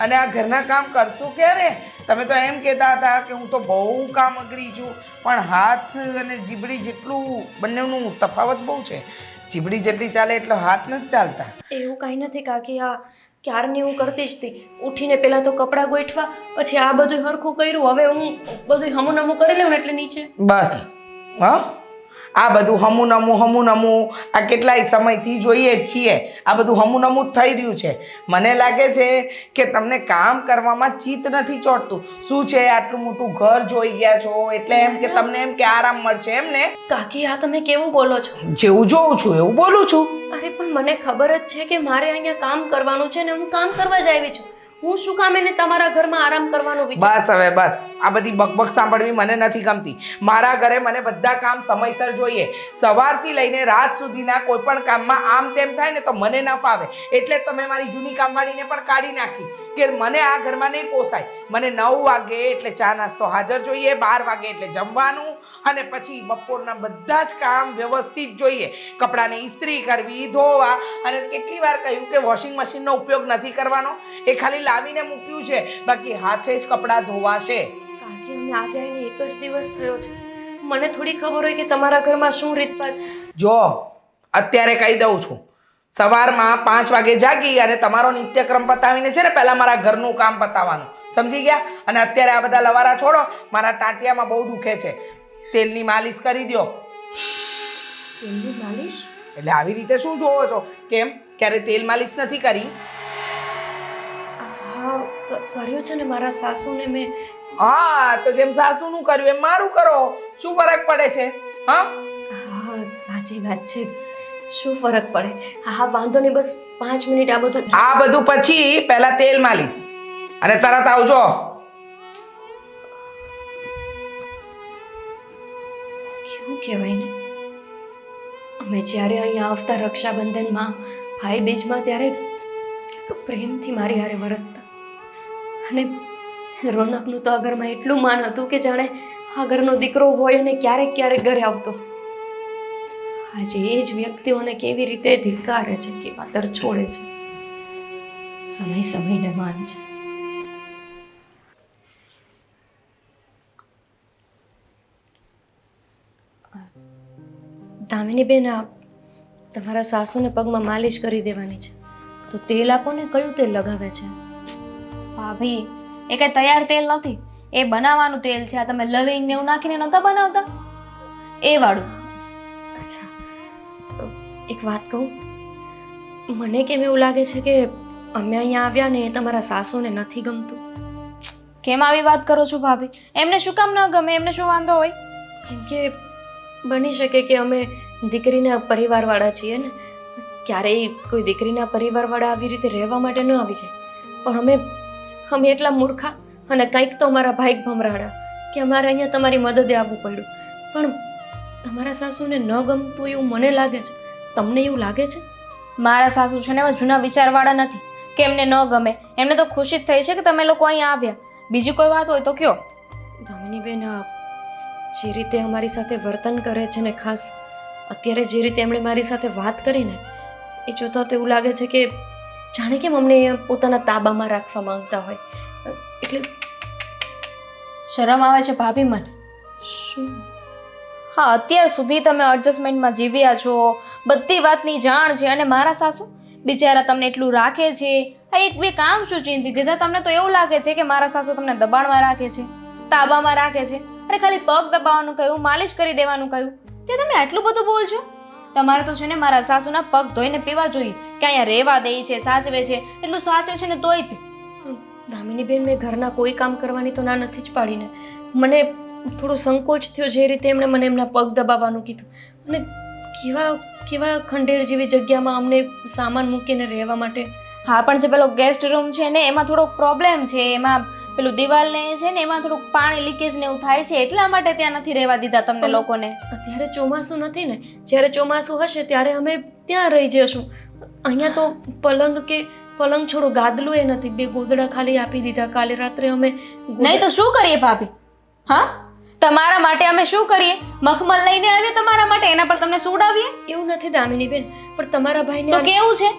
અને આ ઘરના કામ કરશો ક્યારે? તમે તો એમ કહેતા હતા કે હું તો બહુ કામ અઘરી છું, પણ હાથ અને જીબડી જેટલું બંનેનું તફાવત બહુ છે. જીબડી જેટલી ચાલે એટલો હાથ નથી ચાલતા. એવું કાંઈ નથી કાકી, આ ક્યારની હું કરતી જ હતી. ઉઠીને પહેલાં તો કપડાં ગોઠવા, પછી આ બધું હરખું કર્યું, હવે હું બધું હમું કરી લઉં ને એટલે નીચે બસ હા, આ બધું હમું નમું આ કેટલાય સમયથી જોઈએ જ છીએ. આ બધું હમું જ થઈ રહ્યું છે. મને લાગે છે કે તમને કામ કરવામાં ચિત્ત નથી ચોટતું. શું છે આટલું મોટું ઘર જોઈ ગયા છો એટલે એમ કે તમને એમ કે આરામ મળશે એમ ને? કાકી આ તમે કેવું બોલો છો? જેવું જોઉં છું એવું બોલું છું. અરે પણ મને ખબર જ છે કે મારે અહીંયા કામ કરવાનું છે ને હું કામ કરવા જ આવી છું. હું શું કામ એને તમારા ઘરમાં આરામ કરવાનો વિચાર? બસ હવે બસ, આ બધી બકબક સાંભળવી મને નથી ગમતી. મારા ઘરે મને બધા કામ સમયસર જોઈએ. સવારથી લઈને રાત સુધીના કોઈ પણ કામમાં આમ તેમ થાય ને તો મને ન ફાવે. એટલે જ તમે મારી જૂની કામવાળીને પણ કાઢી નાખી કે મને આ ઘરમાં નહીં પોસાય. મને 9 વાગે એટલે ચા નાસ્તો હાજર જોઈએ, 12 વાગે એટલે જમવાનું, અને પછી બપોરના બધા જ કામ વ્યવસ્થિત જોઈએ. કપડાને ઇસ્ત્રી કરવી, ધોવા, અને કેટલી વાર કહ્યું કે વોશિંગ મશીનનો ઉપયોગ નથી કરવાનો. એ ખાલી લાવીને મૂક્યું છે, બાકી હાથે જ કપડાં ધોવાશે. કાકી અમે આવ્યા એને એક જ દિવસ થયો છે. મને થોડી ખબર હોય કે તમારા ઘરમાં શું રીતપાત છે. જો અત્યારે કહી દઉં છું, સવારમાં 5 વાગે જાગી અને તમારો નિત્યક્રમ પતાવીને છે ને પહેલા મારા ઘરનું કામ પતાવવાનું, સમજી ગયા? અને અત્યારે આ બધા લવારા છોડો, મારા ટાંટિયામાં બહુ દુખે છે, તેલની માલિશ કરી દો. તેલની માલિશ? એટલે આવી રીતે શું જોવો છો? કેમ, ક્યારે તેલ માલિશ નથી કરી? હા કર્યું છે ને મારા સાસુને મેં. હા, તો જેમ સાસુનું કર્યું એમ મારું કરો, શું ફરક પડે છે? હા હા સાચી વાત છે, શું ફરક પડે? હા વાંધો નહીં, બસ 5 મિનિટ આ બધું પછી પહેલા તેલ માલિશ અને તરત આવજો. કેવું કહેવાય ને, અમે જ્યારે અહીંયા આવતા રક્ષાબંધનમાં, ભાઈ બીજમાં, ત્યારે કેટલું પ્રેમથી મારી હારે વર્તતા. અને રોનકનું તો આ ઘરમાં એટલું માન હતું કે જાણે આ ઘરનો દીકરો હોય અને ક્યારેક ક્યારેક ઘરે આવતો. આજે એ જ વ્યક્તિઓને કેવી રીતે ધિક્કારે છે, કેવા દર છોડે છે. સમય સમયને માન છે. દામિનીબેન, તમારા સાસુને પગમાં માલિશ કરી દેવાની છે, તો તેલ આપો ને. કયું તેલ લગાવે છે? ભાભી, એ કઈ તૈયાર તેલ નથી, એ બનાવવાનું તેલ છે. આ તમે લવિંગ ને એવું નાખીને નહોતા બનાવતા એ વાળું. અચ્છા, એક વાત કહું, મને કેમ એવું લાગે છે કે અમે અહીંયા આવ્યા ને એ તમારા સાસુને નથી ગમતું. કેમ આવી વાત કરો છો ભાભી? એમને શું કામ ન ગમે? એમને શું વાંધો હોય? કેમ કે બની શકે કે અમે દીકરીના પરિવારવાળા છીએ ને, ક્યારેય કોઈ દીકરીના પરિવારવાળા આવી રીતે રહેવા માટે ન આવી જાય. પણ અમે એટલા મૂર્ખા અને કંઈક તો અમારા ભાઈ ભમરાડા કે અમારે અહીંયા તમારી મદદે આવવું પડ્યું. પણ તમારા સાસુને ન ગમતું એવું મને લાગે છે. તમને એવું લાગે છે? મારા સાસુ છે ને એવા જૂના વિચારવાળા નથી કે એમને ન ગમે. એમને તો ખુશી જ થઈ છે કે તમે લોકો અહીંયા આવ્યા. બીજી કોઈ વાત હોય તો કયો. દામિનીબેન, જે રીતે અમારી સાથે વર્તન કરે છે ને, ખાસ અત્યારે જે રીતે એમણે મારી સાથે વાત કરીને, એ જોતા તો એવું લાગે છે કે જાણે કેમ અમને પોતાના તાબામાં રાખવા માંગતા હોય. એટલે શરમ આવે છે ભાભી મને. શું? હા, અત્યાર સુધી તમે એડજસ્ટમેન્ટમાં જીવ્યા છો, બધી વાતની જાણ છે, અને મારા સાસુ બિચારા તમને એટલું રાખે છે. આ એક બે કામ શું ચીંધી દીધા? તમને તો એવું લાગે છે કે મારા સાસુ તમને દબાણમાં રાખે છે, તાબામાં રાખે છે. અરે ખાલી પગ દબાવવાનું કહ્યું, માલિશ કરી દેવાનું કહ્યું, તે તમે આટલું બધું બોલજો? તમારે તો છે ને મારા સાસુના પગ ધોઈને પીવા જોઈએ કે અહીંયા રહેવા દે છે, સાચવે છે. એટલું સાચવે છે ને તોય તે. દામિનીબેન, મેં ઘરના કોઈ કામ કરવાની તો ના નથી જ પાડીને. મને થોડો સંકોચ થયો જે રીતે એમણે મને એમના પગ દબાવવાનું કીધું. અને કેવા ખંડેર જેવી જગ્યામાં અમને સામાન મૂકીને રહેવા માટે. હા, પણ જે પેલો ગેસ્ટ રૂમ છે ને એમાં થોડોક પ્રોબ્લેમ છે. એમાં પેલું દિવાલને છે ને એમાં થોડુંક પાણી લીકેજ ને એવું થાય છે, એટલા માટે ત્યાં નથી રહેવા દીધા તમને લોકોને. અત્યારે ચોમાસું નથી ને, જ્યારે ચોમાસું હશે ત્યારે અમે ત્યાં રહી જશું. અહીંયા તો પલંગ છોડો, ગાદલું એ નથી, 2 ગોદડા ખાલી આપી દીધા. કાલે રાત્રે અમે નહીં તો શું કરીએ ભાભી? હા, તમારા માટે અમે શું કરીએ? મખમલ લઈને આવીએ તમારા માટે, એના પર તમને સુડાવીએ? એવું નથી દામિનીબેન, પણ તમારા તો ભાઈને કેવું છે?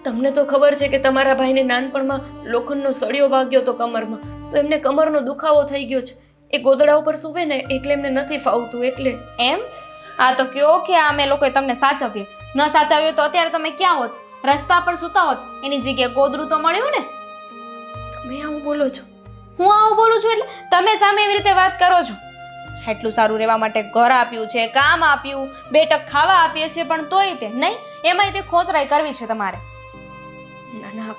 તમને તો ખબર છે કે તમારા ભાઈને નાનપણમાં લોખંડનો સળિયો વાગ્યો તો કમરમાં, તો એમને કમરનો દુખાવો થઈ ગયો છે. એ ગોદડા ઉપર સૂવે ને એટલે એમને નથી ફાવતું. એટલે એમ? આ તો કયો કે આ અમે લોકોએ તમને સાચવીએ. ન સાચવ્યો તો અત્યારે તમે ક્યાં હોત? રસ્તા પર સૂતા હોત. એની જગ્યાએ ગોદડું તો મળ્યું ને. તમે આવું બોલો છો? હું આવું બોલું છું એટલે તમે સામે એવી રીતે વાત કરો છો. એટલું સારું રહેવા માટે ઘર આપ્યું છે, કામ આપ્યું, 2 ટક ખાવા આપીએ છીએ, પણ તોય તે નહીં. એમાંય તે ખોચરાઈ કરવી છે તમારે. ના ના,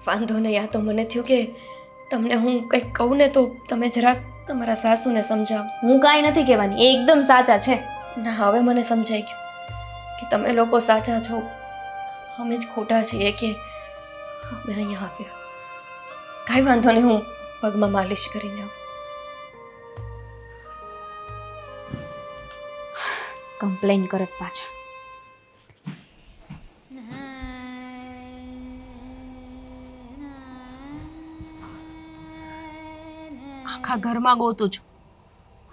વાંધો નહીં. આ તો મને થયું કે તમને હું કંઈક કહું ને તો તમે જરાક તમારા સાસુને સમજાવો. હું કાંઈ નથી કહેવાની, એ એકદમ સાચા છે. ના, હવે મને સમજાઈ ગયું કે તમે લોકો સાચા છો, અમે જ ખોટા છીએ કે અમે અહીંયા આવ્યા. કાંઈ વાંધો નહીં, હું પગમાં માલિશ કરીને આવું. કમ્પ્લેન કરે પાછા. આખા ઘરમાં ગોતું છું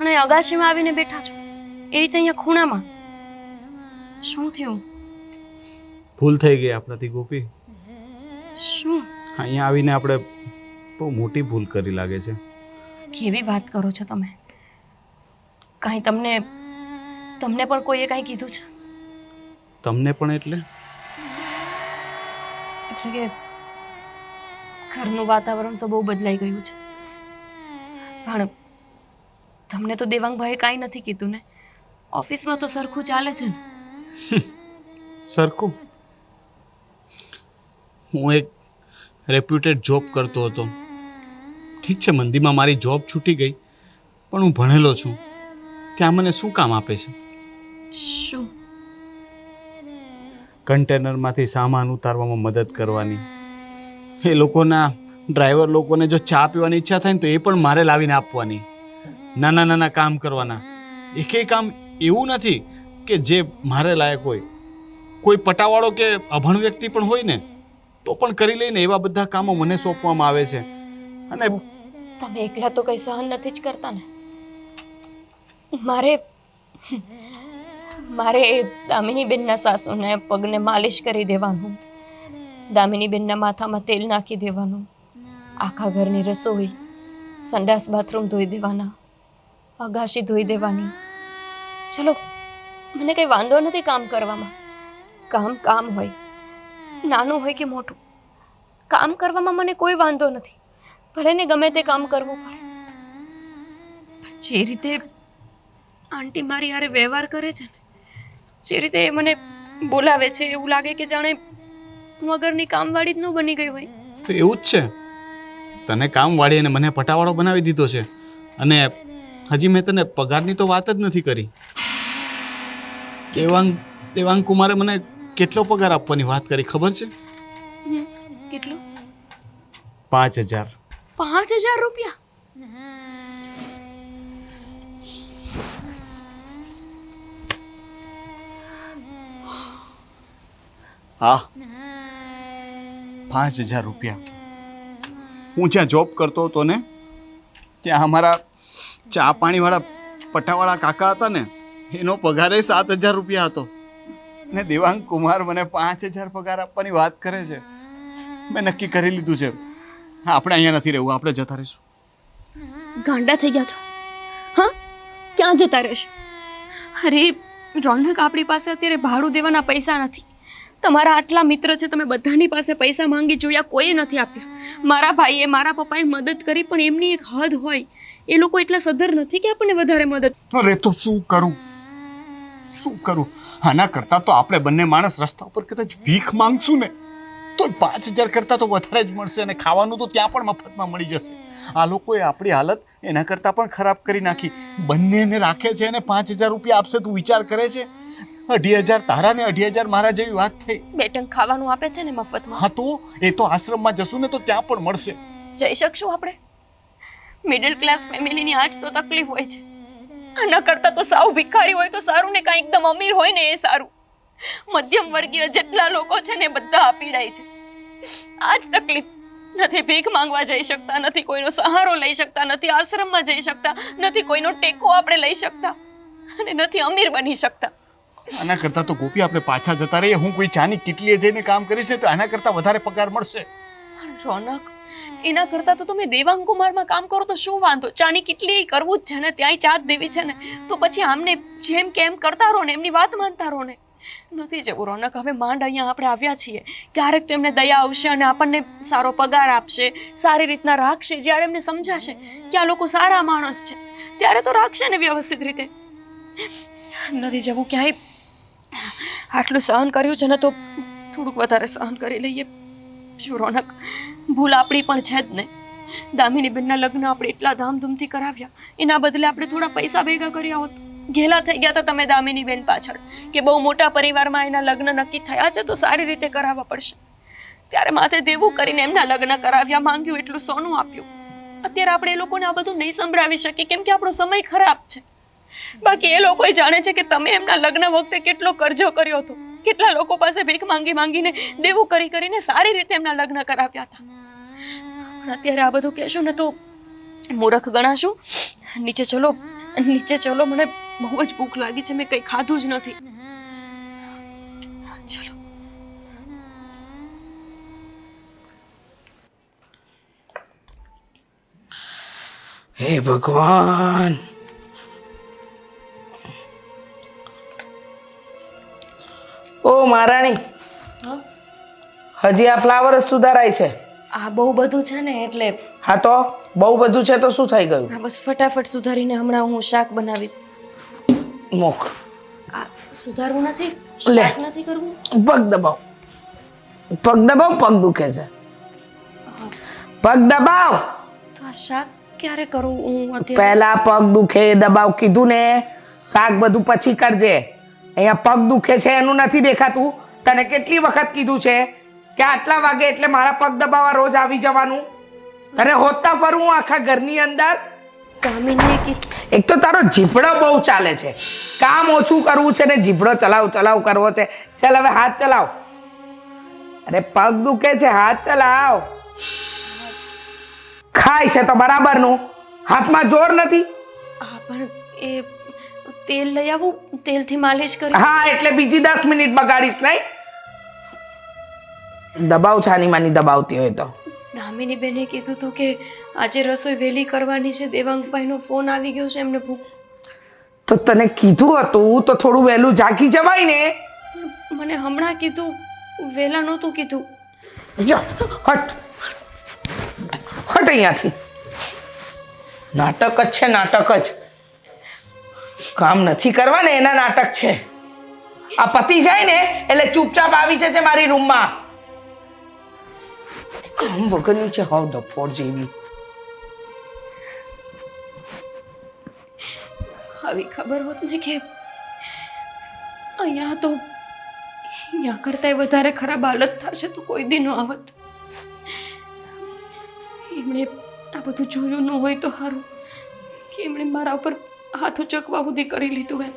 અને અગાશીમાં આવીને બેઠા છો, એ રીતે અહીંયા ખૂણામાં. શું થયું? ભૂલ થઈ ગઈ આપણાથી ગોપી. શું? અહીંયા આવીને આપણે બહુ મોટી ભૂલ કરી લાગે છે. કેવી વાત કરો છો તમે? કાંઈ તમને પણ કોઈએ કાંઈ કીધું છે? તમને પણ એટલે એટલે કે ઘરનું વાતાવરણ તો બહુ બદલાઈ ગયું છે, પણ તમને તો દેવાંગભાઈએ કાંઈ નથી કીધું ને? ઓફિસમાં તો સરખું ચાલે છે ને? સરખું? હું એક રેપ્યુટેડ જોબ કરતો હતો. ઠીક છે, મંદીમાં મારી જોબ છૂટી ગઈ, પણ હું ભણેલો છું. ત્યાં મને શું કામ આપે છે? શું? કન્ટેનરમાંથી સામાન ઉતારવામાં મદદ કરવાની. એ લોકોના ડ્રાઈવર લોકોને જો ચા પીવાની ઈચ્છા થાય ને તો એ પણ મારે લાવીને આપવાની. નાના નાના કામ કરવાના. એકેય કામ એવું નથી કે જે મારે લાયક હોય. કોઈ પટાવાળો કે અભણ વ્યક્તિ પણ હોય ને તો પણ કરી લઈને એવા બધા કામો મને સોંપવામાં આવે છે. અને તમે એકલા તો કંઈ સહન નથી જ કરતા ને? મારે દામિનીબેનના સાસુને પગને માલિશ કરી દેવાનું, દામિનીબેનના માથામાં તેલ નાખી દેવાનું, આખા ઘરની રસોઈ, સંડાસ બાથરૂમ ધોઈ દેવાના, અગાશી ધોઈ દેવાની. ચલો, મને કંઈ વાંધો નથી કામ કરવામાં. કામ હોય, નાનું હોય કે મોટું, કામ કરવામાં મને કોઈ વાંધો નથી. ભલે ને ગમે તે કામ કરવું પડે. જે રીતે આંટી મારી હારે વ્યવહાર કરે છે ને, જે રીતે એ મને બોલાવે છે, એવું લાગે કે જાણે હું વગરની કામવાળી જ ન બની ગઈ હોય. તો એવું જ છે. તને કામવાળી અને મને પટાવાળો બનાવી દીધો છે. અને હજી મેં તને પગારની તો વાત જ નથી કરી. દેવાંગ કુમારે મને કેટલો પગાર આપવાની વાત કરી ખબર છે? કેટલું? 5,000. 5,000 રૂપિયા? હા, 5,000 રૂપિયા. હું જ્યાં જોબ કરતો હતો ને ત્યાં અમારા ચા પાણીવાળા પટાવાળા કાકા હતા ને, એનો પગાર 7,000 રૂપિયા હતો. ને દેવાંગ કુમાર મને 5,000 પગાર આપવાની વાત કરે છે. મેં નક્કી કરી લીધું છે, આપણે અહીંયા નથી રહેવું, આપણે જતા રહીશું. ગાંડા થઈ ગયા છો? હા, ક્યાં જતા રહેશો? અરે રોનક, આપણી પાસે અત્યારે ભાડું દેવાના પૈસા નથી. તમારા આટલા મિત્ર છે, તમે બધાની પાસે પૈસા માંગી જોયા, કોઈએ નથી આપ્યા. મારા ભાઈએ, મારા પપ્પાએ મદદ કરી, પણ એમની એક હદ હોય. એ લોકો એટલા સધર નથી કે આપણને વધારે મદદ. અરે તો શું કરું? આના કરતાં તો આપણે બંને માણસ રસ્તા ઉપર કદાચ ભીખ માંગશું ને તો 5,000 કરતાં તો વધારે જ મળશે, અને ખાવાનું તો ત્યાં પણ મફતમાં મળી જશે. આ લોકોએ આપણી હાલત એના કરતાં પણ ખરાબ કરી નાખી. બંનેને રાખે છે અને 5,000 રૂપિયા આપશે. તું વિચાર કરે છે? 2,500 તારા ને 2,500 મારા જેવી વાત થઈ. બેટંગ ખાવાનું આપે છે ને મફતમાં. હા, તો એ તો આશ્રમમાં જશું ને તો ત્યાં પણ મળશે. જઈ શકશું આપણે? મિડલ ક્લાસ ફેમિલીની આજ તો તકલીફ હોય છે. આના કરતાં તો સાવ ભિખારી હોય તો સારું ને, કાંઈ એકદમ અમીર હોય ને એ સારું. મધ્યમ વર્ગીય જેટલા લોકો છે ને બધા પીડાય છે. આજ તકલીફ. નથી ભીખ માંગવા જઈ શકતા, નથી કોઈનો સહારો લઈ શકતા, નથી આશ્રમમાં જઈ શકતા, નથી કોઈનો ટેકો આપણે લઈ શકતા, અને નથી અમીર બની શકતા. આના કરતાં તો ગોપી આપણે પાછા જતા રહીએ. હું કોઈ ચાની કિટલીએ જઈને કામ કરીશ ને તો આના કરતાં વધારે પગાર મળશે. રોનક, એના કરતાં તો તમે દેવાંગ કુમારમાં કામ કરો તો શું વાંધો? ચાની કેટલી કરવું જ છે ને, ત્યાંય ચાત દેવી છે ને, તો પછી આમને જેમ કેમ કરતા રહો ને, એમની વાત માનતા રહો ને. નથી જવું રોનક, હવે માંડ અહીંયા આપણે આવ્યા છીએ. ક્યારેક તો એમને દયા આવશે અને આપણને સારો પગાર આપશે, સારી રીતના રાખશે. જ્યારે એમને સમજાશે કે આ લોકો સારા માણસ છે, ત્યારે તો રાખશે ને વ્યવસ્થિત રીતે. નથી જવું ક્યાંય. આટલું સહન કર્યું છે ને તો થોડુંક વધારે સહન કરી લઈએ. શું રોનક, ભૂલ આપણી પણ છે જ ને. દામિનીબેનના લગ્ન આપણે એટલા ધામધૂમથી કરાવ્યા, એના બદલે આપણે થોડા પૈસા ભેગા કર્યા હોત. ઘેલા થઈ ગયા હતા તમે દામિનીબેન પાછળ કે બહુ મોટા પરિવારમાં એના લગ્ન નક્કી થયા છે તો સારી રીતે કરાવવા પડશે. ત્યારે માથે દેવું કરીને એમના લગ્ન કરાવ્યા, માંગ્યું એટલું સોનું આપ્યું. અત્યારે આપણે એ લોકોને આ બધું નહીં સંભળાવી શકીએ કેમ કે આપણો સમય ખરાબ છે. બાકી એ લોકો જાણે છે કે તમે એમના લગ્ન વખતે કેટલો કરજો કર્યો હતો, કેટલા લોકો પાસે ભીખ માંગી માંગીને દેવું કરી કરીને સારી રીતે એમના લગ્ન કરાવ્યા હતા. પણ અત્યારે આ બધું કહેશો ને તો મૂર્ખ ગણાશું. નીચે ચલો, નીચે ચલો, મને બહુ જ ભૂખ લાગી છે, મેં કંઈ ખાધું જ નથી. ચલો. હે ભગવાન, ઓ મહારાણી, હજી આ ફ્લાવર જ સુધારાય છે? આ બહુ બધું છે ને એટલે હા તો બહુ બધું છે તો શું થઈ ગયું? આ બસ ફટાફટ સુધારીને હમણાં હું શાક બનાવી. મુખ આ સુધારવું નથી, લે. શાક નથી કરવું. પગ દબાવ, પગ દબાવ, પગ દુખે છે, પગ દબાવ. તો આ શાક ક્યારે કરું હું અત્યારે? પહેલા પગ દુખે દબાવ કીધું ને, શાક બધું પછી કરજે. અહીંયા પગ દુખે છે એનું નથી દેખાતું? તને કેટલી વખત કીધું છે કે આટલા વાગે એટલે મારા પગ દબાવવા રોજ આવી જવાનું? અરે હોતા ફરું હું આખા ઘરની અંદર. કામિનીએ કીધું. એક તો તારો જીભડો બહુ ચાલે છે, કામ ઓછું કરવું છે ને જીભડો ચલાવ ચલાવ કરવો છે. ચાલ હવે હાથ ચલાવ. અરે પગ દુખે છે, હાથ ચલાવ. ખાય છે તો બરાબરનું, હાથમાં જોર નથી. હા પણ એ તેલ લઈ આવું, તેલથી માલિશ કરી. હા એટલે બીજી 10 મિનિટ બગાડીશ નહીં. દબાવ છાની માની દબાવતી હોય તો. દામિની બેને કીધું હતું કે આજે રસોઈ વહેલી કરવાની છે. દેવાંગભાઈનો ફોન આવી ગયો છે, એમને ભૂખ. તો તને કીધું હતું તો થોડું વહેલું જાગી જવાય ને. મને હમણાં કીધું, વહેલા નહોતું કીધું. જા હટ હટ અહીંયાથી. નાટક જ છે, નાટક જ. કામ નથી કરવા ને એના નાટક છે. આ પતિ જાય ને એટલે ચૂપચાપ આવી જજે મારી રૂમમાં. કામ વગરની છે, હાવ ડફોડ જેવી. આવી ખબર હોત ને કે અહીંયા તો અહીંયા કરતાંય વધારે ખરાબ હાલત થશે તો કોઈ દી ન આવત. એમણે આ બધું જોયું ન હોય તો સારું કે એમણે મારા ઉપર હાથ ઉચકવા સુધી કરી લીધું એમ.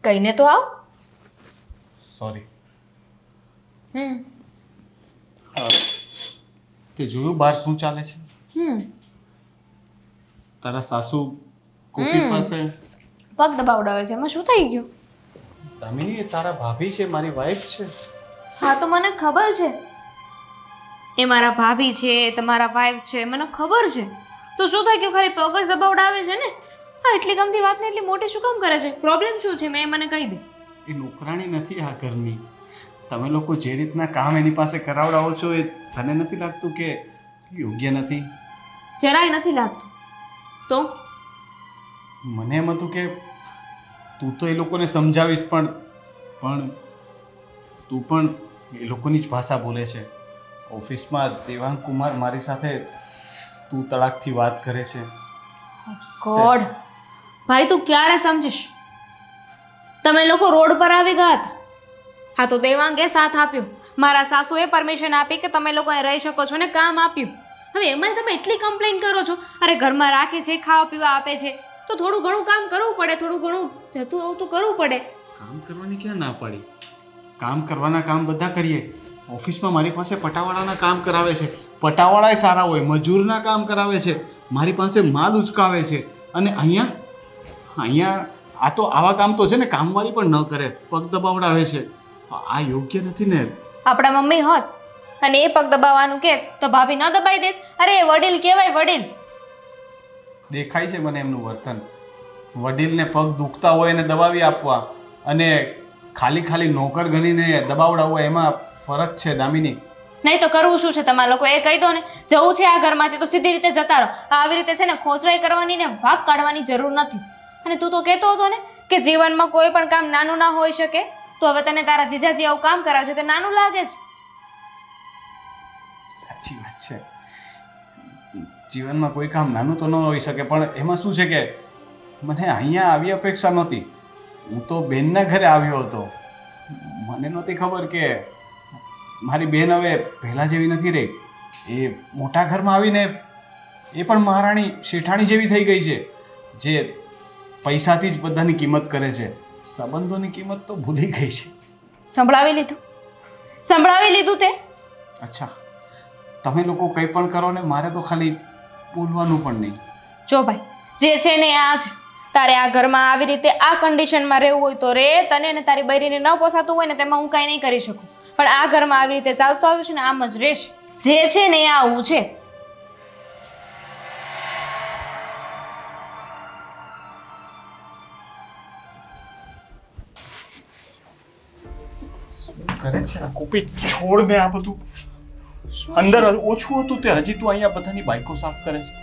કહીને તો આવ. સોરી. હમ તે જોયું બહાર શું ચાલે છે? હમ તારા સાસુ કોપી પાસે. પગ દબાવડાવે છે, એમાં શું થઈ ગયું? દામિની, એ તારા ભાભી છે, મારી વાઈફ છે. હા તો મને ખબર છે, એ મારા ભાભી છે, તમારા વાઈફ છે, મને ખબર છે. તો શું થઈ ગયું? ખાલી પગ જ દબાવડાવે છે ને. હા, એટલી ગમતી વાતને એટલી મોટી શું કામ કરે છે? પ્રોબ્લેમ શું છે? મેં મને કહી દે. એ નોકરાણી નથી આ ઘરની. તમે લોકો જે રીતના કામ એની પાસે કરાવડાવો છો એ તને નથી લાગતું કે યોગ્ય નથી? જરાય નથી લાગતું. તો મને એમ હતું કે તું તો એ લોકોને સમજાવીશ, પણ તું પણ એ લોકોની જ ભાષા બોલે છે. ઓફિસમાં દેવાંગ કુમાર મારી સાથે તું તળાકથી વાત કરે છે. ગોડ ભાઈ, તું ક્યારે સમજીશ? તમે લોકો રોડ પર આવી ગયા હતા. હા તો દેવાંગે સાથ આપ્યો, મારા સાસુએ પરમિશન આપી કે તમે લોકો અહીં રહી શકો છો ને કામ આપ્યું. હવે એમાં તમે એટલી કમ્પ્લેન કરો છો. અરે ઘરમાં રાખે છે, ખાવા પીવા આપે છે, તો થોડું ઘણું કામ કરવું પડે, થોડું ઘણું જતું આવતું કરવું પડે. કામ કરવાની ક્યાં ના પાડી? કામ કરવાના કામ બધા કરીએ. ઓફિસમાં મારી પાસે પટાવાળાના કામ કરાવે છે, પટાવાળાએ સારા હોય, મજૂરના કામ કરાવે છે, મારી પાસે માલ ઉચકાવે છે. અને અહીંયા આ તો આવા કામ તો છે ને કામવાળી પણ ન કરે, પગ દબાવડાવે છે. આ યોગ્ય નથી ને. આપણા મમ્મી હોત અને એ પગ દબાવવાનું કે તો ભાભી ન દબાઈ દેત. અરે એ વડીલ કહેવાય, વડીલ. દેખાય છે મને એમનું વર્તન. વડીલને પગ દુખતા હોય એને દબાવી આપવા અને ખાલી ખાલી નોકર ગણીને દબાવડાવવા, એમાં ફરક છે દામિની. નહીં તો કરવું શું છે તમારા લોકો? એ કહી દો ને, જવું છે આ ઘરમાંથી તો સીધી રીતે જતા રહો. આવી રીતે છે ને ખોચરાઈ કરવાની ને વાક કાઢવાની જરૂર નથી. અને તું તો કહેતો હતો ને કે જીવનમાં કોઈ પણ કામ નાનું ના હોઈ શકે, તો હવે તને તારા જીજાજી આવું કામ કરાવે છે તે નાનું લાગે છે. સાચી વાત છે. જીવનમાં કોઈ કામ નાનું તો ન હોઈ શકે, પણ એમાં શું છે કે મને અહીંયા આવી અપેક્ષા નહોતી. હું તો બેનના ઘરે આવ્યો હતો. મને નહોતી ખબર કે મારી બેન હવે પહેલાં જેવી નથી રહી. એ મોટા ઘરમાં આવીને એ પણ મહારાણી શેઠાણી જેવી થઈ ગઈ છે, જે પૈસાથી જ બધાની કિંમત કરે છે. સંબંધોની કિંમત તો ભૂલી ગઈ છે. સંભળાવી લીધું તે? અચ્છા, તમે લોકો કંઈ પણ કરો ને, મારે તો ખાલી બોલવાનું પણ નહીં. જો ભાઈ, જે છે ને આ જ. તારે આ ઘરમાં આવી રીતે આ કન્ડિશનમાં રહેવું હોય તો રે, તને ને તારી બૈરીને ન પોસાતું હોય ને તેમાં હું કાંઈ નહીં કરી શકું, પણ આ ઘરમાં આવી રીતે ચાલતું આવ્યું છે ને આમ જ રહેશે. જે છે ને એ આવું છે. કરે છે આ કોપી, છોડ ને આ બધું. અંદર ઓછું હતું તે હજી તું અહીંયા બધાની બાઈકો સાફ કરે છે.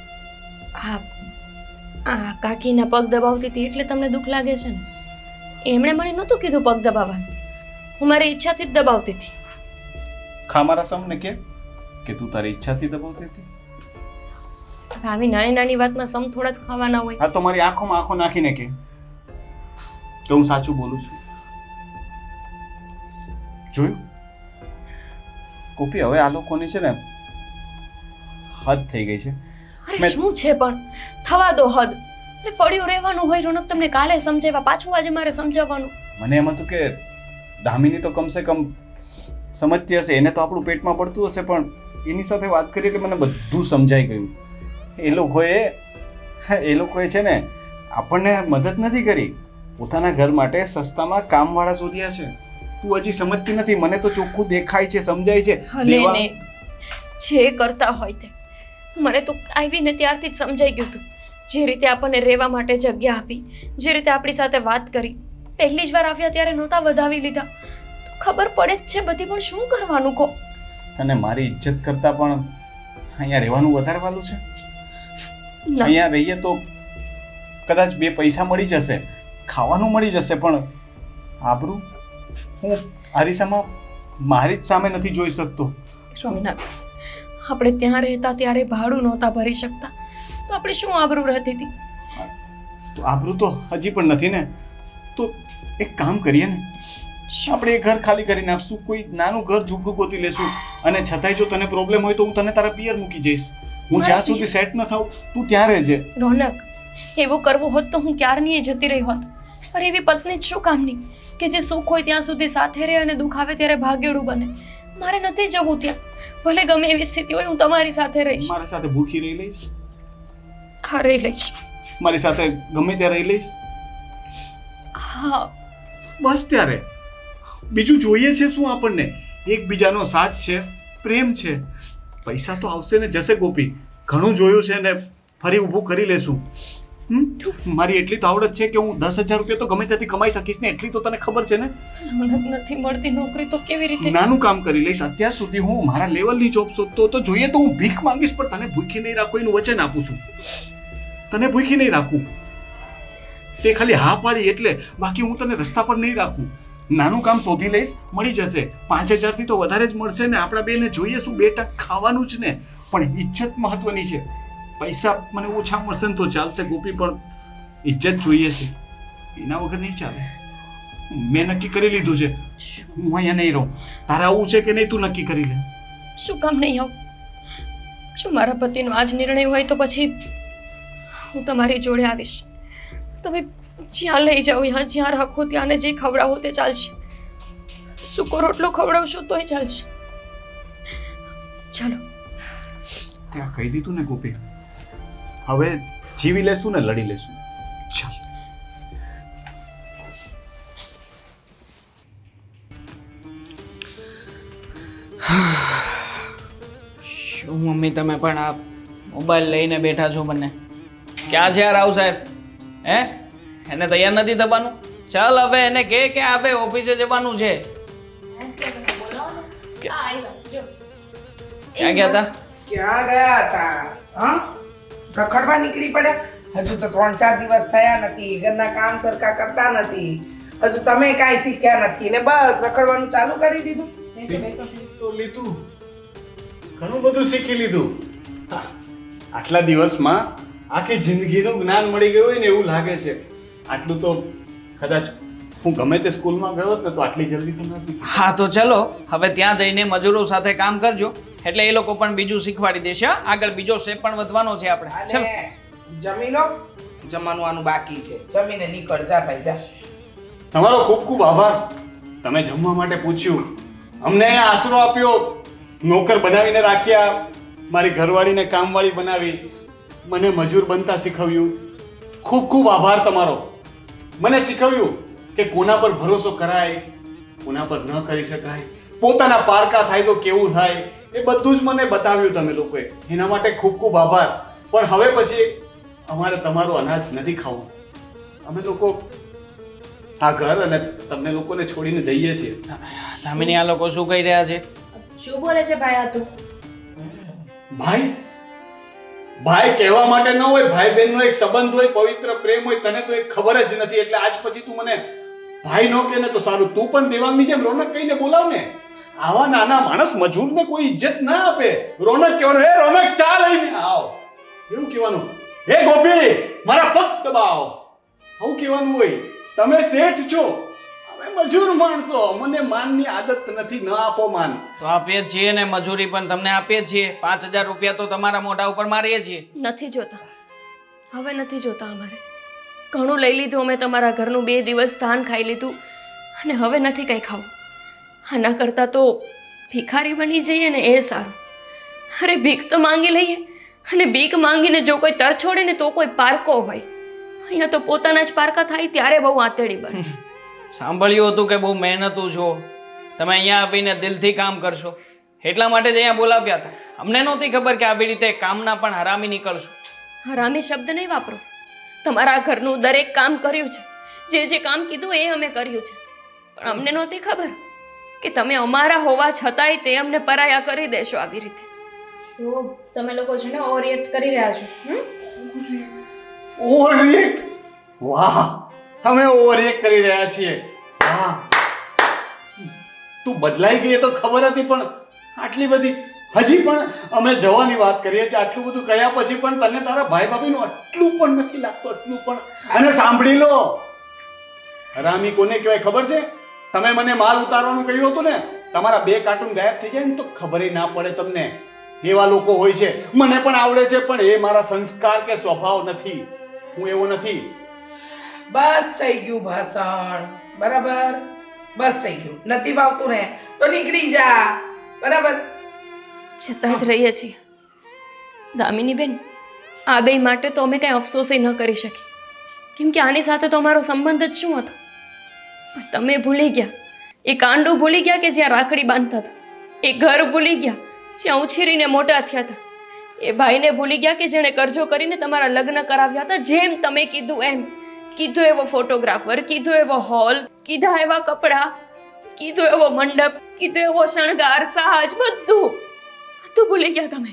આ કાકીના પગ દબાવતી હતી એટલે તમને દુઃખ લાગે છે ને? એમણે મને નહોતું કીધું પગ દબાવવાનું, હું મારી ઈચ્છાથી જ દબાવતી હતી. ખામારા સમને કે તું તારી ઈચ્છાથી દબાવતી હતી? હવે આવી નાની નાની વાતમાં સમ થોડા જ ખાવાના હોય. હા તો મારી આંખોમાં આંખો નાખીને કે હું સાચું બોલું છું. જોયું કોપી, હવે આ લોકોની છે ને હદ થઈ ગઈ છે. અરે શું છે પણ, થવા દો હદ. એટલે પડ્યું રહેવાનું હોય. રોનક તમને કાલે સમજાવ્યા, પાછું આજે મારે સમજાવવાનું. મને એમ હતું કે દામિની તો કમસે કમ સમજતી હશે, એને તો આપણું પેટમાં પડતું હશે, પણ એની સાથે વાત કરી એટલે મને બધું સમજાઈ ગયું. એ લોકોએ છે ને આપણને મદદ નથી કરી, પોતાના ઘર માટે સસ્તામાં કામવાળા શોધ્યા છે. તું હજી સમજતી નથી. મને તો ચોખ્ખું દેખાય છે, સમજાય છે. જે કરતા હોય તે મને તો આવીને ત્યારથી જ સમજાઈ ગયું હતું. જે રીતે આપણને રહેવા માટે જગ્યા આપી, જે રીતે આપણી સાથે વાત કરી, પહેલી જ વાર આવ્યા ત્યારે નહોતા વધાવી લીધા. તો ખબર પડે જ છે બધી, પણ શું કરવાનું કહો? તને મારી ઇજ્જત કરતા પણ અહીંયા રહેવાનું વધારે વાલું છે. અહીંયા રહીએ તો કદાચ 2 પૈસા મળી જશે, ખાવાનું મળી જશે, પણ આબરૂ હું અરીસામાં મારી જ સામે નથી જોઈ શકતો. રોનક, આપણે ત્યાં રહેતા ત્યારે ભાડું નહોતા ભરી શકતા, તો આપણે શું આબરૂ રહેતી હતી? તો આબરૂ તો હજી પણ નથી ને. તો એક કામ કરીએ ને, આપણે એ ઘર ખાલી કરી નાખશું, કોઈ નાનું ઘર ઝૂંપડું ગોતી લેશું, અને છતાંય જો તને પ્રોબ્લેમ હોય તો હું તને તારા પિયર મૂકી જઈશ. હું જ્યાં સુધી સેટ ન થાઉં તું ત્યાં રહેજે. રોનક, એવું કરવું હોત તો હું ક્યારની જતી રહી હોત. અરે એવી પત્ની જ શું કામની કે જે સુખ હોય ત્યાં સુધી સાથે રહે અને દુઃખ આવે ત્યારે ભાગેડું બને. મારે નથી જવું ત્યાં. ભલે ગમે એવી સ્થિતિ હોય, હું તમારી સાથે રહીશ. મારી સાથે ભૂખી રહી લઈશ? હા, રહી લઈશ. મારી સાથે ગમે ત્યાં રહી લઈશ? હા બસ ત્યારે બીજું જોઈએ છે શું આપણને? એકબીજાનો સાથ છે, પ્રેમ છે. પૈસા તો આવશે ને જશે ગોપી, ઘણું જોયું છે ને ફરી ઊભું કરી લેશું. મારી એટલી તો આવડત છે કે હું 10,000 રૂપિયા તો ગમે ત્યાંથી કમાઈ શકીશ ને, એટલી તો તને ખબર છે ને. રોનક, નથી મળતી નોકરી તો કેવી રીતે? નાનું કામ કરી લઈશ. અત્યાર સુધી હું મારા લેવલની જોબ શોધતો હતો. જોઈએ તો હું ભીખ માંગીશ, પણ તને ભૂખી નહીં રાખું એનું વચન આપું છું. તને ભૂખી નહીં રાખું. તે ખાલી હા પાડી એટલે, બાકી હું તને રસ્તા પર નહીં રાખું. નાનું કામ શોધી લઈશ, મળી જશે. 5,000 થી તો વધારે જ મળશે ને. આપણા બેને જોઈએ શું, 2 ટક ખાવાનું જ ને. પણ ઇજ્જત મહત્વની છે. પૈસા મને ઓછા મળશે ને તો ચાલશે ગોપી, પણ ઇજ્જત જોઈએ છે. એના વગર નહીં ચાલે. મેં નક્કી કરી લીધું છે, હું અહીંયા નહીં રહું. તારે આવું છે કે નહીં તું નક્કી કરી લે. શું કામ નહીં આવું? જો મારા પતિનો આ જ નિર્ણય હોય તો પછી હું તમારી જોડે આવીશ. તમે જ્યાં લઈ જાઓ, જ્યાં રાખો ત્યાં, ને જે ખવડાવો તે ચાલશે. સૂકો રોટલો ખવડાવશો તોય ચાલશે. ચાલો. ત્યાં કહી દીધું ને ગોપી, હવે જીવી લેશું ને લડી લેશું. ચાલ. શું મમ્મી તમે પણ આ મોબાઈલ લઈને બેઠા છો બંને? ક્યાં છે રાવ સાહેબ? એને તૈયાર નથી થવાનું? ચાલ હવે એને કે આવે ઓફિસે જવાનું છે. ક્યાં ગયા હતા? ક્યાં ગયા હતા? હા, રખડવા નીકળી પડ્યા? હજુ તો 3-4 દિવસ થયા નથી, ઘરના કામ સરખા કરતા નથી, હજુ તમે કાંઈ શીખ્યા નથી ને બસ રખડવાનું ચાલુ કરી દીધું. તો લીધું, ઘણું બધું શીખી લીધું. આટલા દિવસમાં આખી જિંદગીનું જ્ઞાન મળી ગયું હોય ને એવું લાગે છે. આટલું તો કદાચ હું ગમે તે સ્કૂલમાં ગયો હોત ને તો આટલી જલ્દી તો ના શીખી. હા તો ચલો હવે ત્યાં જઈને મજૂરો સાથે કામ કરજો એટલે એ લોકો પણ બીજું શીખવાડી દેશે હા? આગળ બીજો સ્ટેપ પણ વધવાનો છે આપણે ચલો અને જમી લો, જમવાનું બાકી છે. જમીને નીકળ, જા ભાઈ જા. તમારો ખૂબ ખૂબ આભાર. તમે જમવા માટે પૂછ્યું, અમને આશરો આપ્યો, નોકર બનાવીને રાખ્યા, મારી ઘરવાળીને કામવાળી બનાવી, મને મજૂર બનતા શીખવ્યું. ખૂબ ખૂબ આભાર તમારો. મને શીખવ્યું કે કોના પર ભરોસો કરાય, કોના પર ન કરી શકાય, પોતાના પારકા થાય તો કેવું થાય, એ બધું જ મને બતાવ્યું તમે લોકોએ. એના માટે ખૂબ ખૂબ આભાર. પણ હવે પછી અમારે તમારું અનાજ નથી ખાવું. અમે લોકો આ ઘર અને તમને લોકોને છોડીને જઈએ છીએ. દામિની આ લોકો શું કહી રહ્યા છે? શું બોલે છે ભાઈ આ તું? ભાઈ ભાઈ કહેવા માટે ન હોય, ભાઈ બહેનનો એક સંબંધ હોય, પવિત્ર પ્રેમ હોય, તને તો એક ખબર જ નથી. એટલે આજ પછી તું મને ભાઈ ન કહે ને તો સારું. તું પણ દેવાંગની જેમ રોનક કહીને બોલાવ ને. આવા નાના માણસ મજૂરને કોઈ ઇજ્જત ના આપે. રોનક કહેવાનું, હે રોનક ચા લઈને આવ, એવું કહેવાનું. હે ગોપી મારા પગ દબાવ, આવું કહેવાનું હોય. તમે શેઠ છો, અમે મજૂર માણસો, મને માનની આદત નથી. ન આપો માન. તો આપીએ જ છીએ ને મજૂરી પણ તમને આપીએ જ છીએ. 5000 રૂપિયા તો તમારા મોઢા ઉપર મારીએ છીએ. નથી જોતા, હવે નથી જોતા. અમારે ઘણું લઈ લીધું. અમે તમારા ઘરનું 2 દિવસ ધાન ખાઈ લીધું અને હવે નથી કંઈ ખાવું. આના કરતાં તો ભિખારી બની જઈએ ને એ સારું. અરે ભીખ તો માંગી લઈએ અને ભીખ માંગીને જો કોઈ તર છોડે ને તો કોઈ પારકો હોય. અહીંયા તો પોતાના જ પારકા થાય ત્યારે બહુ આંતેડી બને. સાંભળ્યું હતું કે બહુ મહેનતું છો, તમે અહીંયા આવીને દિલથી કામ કરશો એટલા માટે જ અહીંયા બોલાવ્યા હતા. અમને નહોતી ખબર કે આવી રીતે કામના પણ હરામી નીકળશો. હરામી શબ્દ નહીં વાપરો. તમારા ઘરનું દરેક કામ કર્યું છે. જે કામ કીધું એ અમે કર્યું છે. પણ અમને નહોતી ખબર કે તમે અમારા હોવા છતાંય તે અમને પરાયા કરી દેશો આવી રીતે. શું તમે લોકો છે ને ઓવરરિએક્ટ કરી રહ્યા છો? ઓવરરિએક્ટ? વાહ, અમે ઓવરરિએક્ટ કરી રહ્યા છીએ. વાહ, તું બદલાઈ ગઈ એ તો ખબર હતી, પણ આટલી બધી હજી પણ અમે જવાની વાત કરીએ છીએ. આટલું બધું કહ્યા પછી પણ તને તારા ભાઈ ભાભીનું આટલું પણ નથી લાગતું, આટલું પણ. અને સાંભળી લો, હરામી કોને કહેવાય ખબર છે? તમે મને માલ ઉતારવાનું કહ્યું હતું ને, તમારા 2 કાર્ટૂન ગાયબ થઈ જાય ને તો ખબર ના પડે તમને. એવા લોકો હોય છે. મને પણ આવડે છે, પણ એ મારા સંસ્કાર કે સ્વભાવ નથી. હું એવો નથી. બસ થઈ ગયું ભાષણ, બરાબર? બસ થઈ ગયું. નથી ભાવતું ને તો નીકળી જા, બરાબર? જતા જ રહીએ છીએ. દામિની બેન, આ બે માટે તો અમે કાંઈ અફસોસ ન કરી શકી, કેમ કે આની સાથે તો અમારો સંબંધ જ શું હતો. પણ તમે ભૂલી ગયા એ કાંડું, ભૂલી ગયા કે જ્યાં રાખડી બાંધતા હતા, એ ઘર ભૂલી ગયા જ્યાં ઉછેરીને મોટા થયા હતા, એ ભાઈને ભૂલી ગયા કે જેણે કરજો કરીને તમારા લગ્ન કરાવ્યા હતા. જેમ તમે કીધું એમ, કીધું એવો ફોટોગ્રાફર, કીધું એવો હોલ, કીધા એવા કપડાં, કીધું એવો મંડપ, કીધું એવો શણગાર, સાજ, બધું ભૂલી ગયા તમે.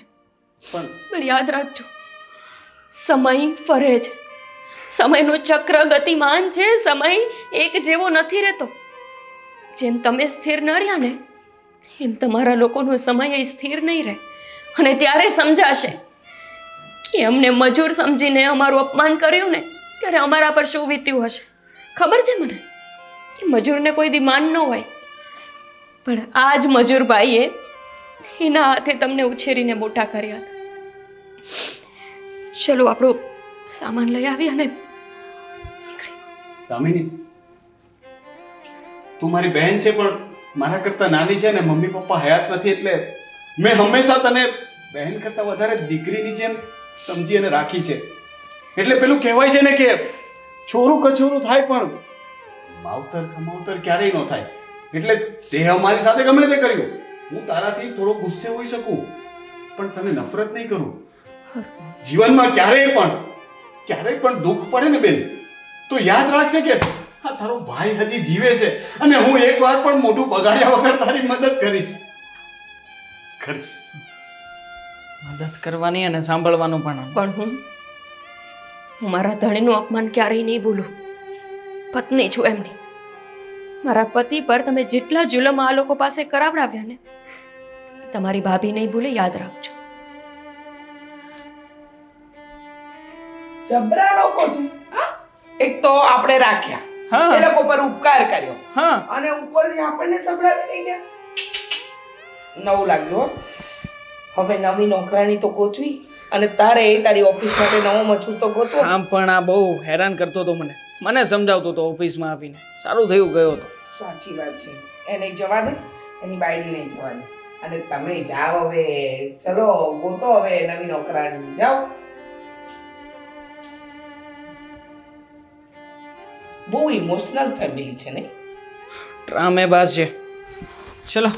પણ યાદ રાખજો, સમય ફરે છે, સમયનું ચક્ર ગતિમાન છે, સમય એક જેવો નથી રહેતો. જેમ તમે સ્થિર ન રહ્યા ને એમ તમારા લોકોનો સમય સ્થિર નહીં રહે. અને ત્યારે સમજાશે કે અમને મજૂર સમજીને અમારું અપમાન કર્યું ને ત્યારે અમારા પર શું વીત્યું હશે. ખબર છે મને કે મજૂરને કોઈ દી માન ન હોય, પણ આ જ મજૂર ભાઈએ એના હાથે તમને ઉછેરીને મોટા કર્યા હતા. ચલો આપણો સામાન લઈ આવી અને દામિની, તું મારી બહેન છે પણ મારા કરતા નાની છે ને મમ્મી પપ્પા હયાત નથી, એટલે મેં હંમેશા તને બહેન કરતા વધારે દીકરીની જેમ સમજી અને રાખી છે. એટલે પેલું કહેવાય છે ને કે છોરું કછોરું થાય પણ માવતર કમાવતર ક્યારેય ન થાય. એટલે તે અમારી સાથે ગમે તે કર્યું, હું તારાથી થોડો ગુસ્સે હોઈ શકું પણ તને નફરત નહીં કરું. જીવનમાં ક્યારેય પણ દુઃખ પડે ને બેન તો યાદ રાખજે કે આ તારો ભાઈ હજી જીવે છે અને હું એકવાર પણ મોઢું બગાડ્યા વગર તારી મદદ કરીશ. મદદ કરવાની અને સાંભળવાનું પણ હું મારા ધણીનું અપમાન ક્યારેય નહીં ભૂલું. પત્ની છું એમની. મારા પતિ પર તમે જેટલા જુલમ આ લોકો પાસે કરાવડાવ્યા ને, તમારી ભાભી નહીં ભૂલે, યાદ રાખજો. જબરા લોકો છે હા? એક તો આપણે રાખ્યા હા. એ લોકો પર ઉપકાર કર્યો હા અને ઉપરથી આપણને સંભળાવી નહીં ગયા નવું લાગ્યું હો. હવે નવી નોકરાણી તો ગોતવી અને તારે તારી ઓફિસ માટે નવો મજૂર તો ગોતવો. આમ પણ આ બહુ હેરાન કરતો હતો મને સમજાવતો હતો ઓફિસમાં આવીને સારું થયું ગયો હતો સાચી વાત છે એને જવા દે એની બાયડી નહીં જવા દે અને તમે જાઓ હવે ચલો ગોતો હવે નવી નોકરાણી જાઓ. બહુ ઇમોશનલ ફેમિલી છે ને. ડ્રામેબાજ છે ચલો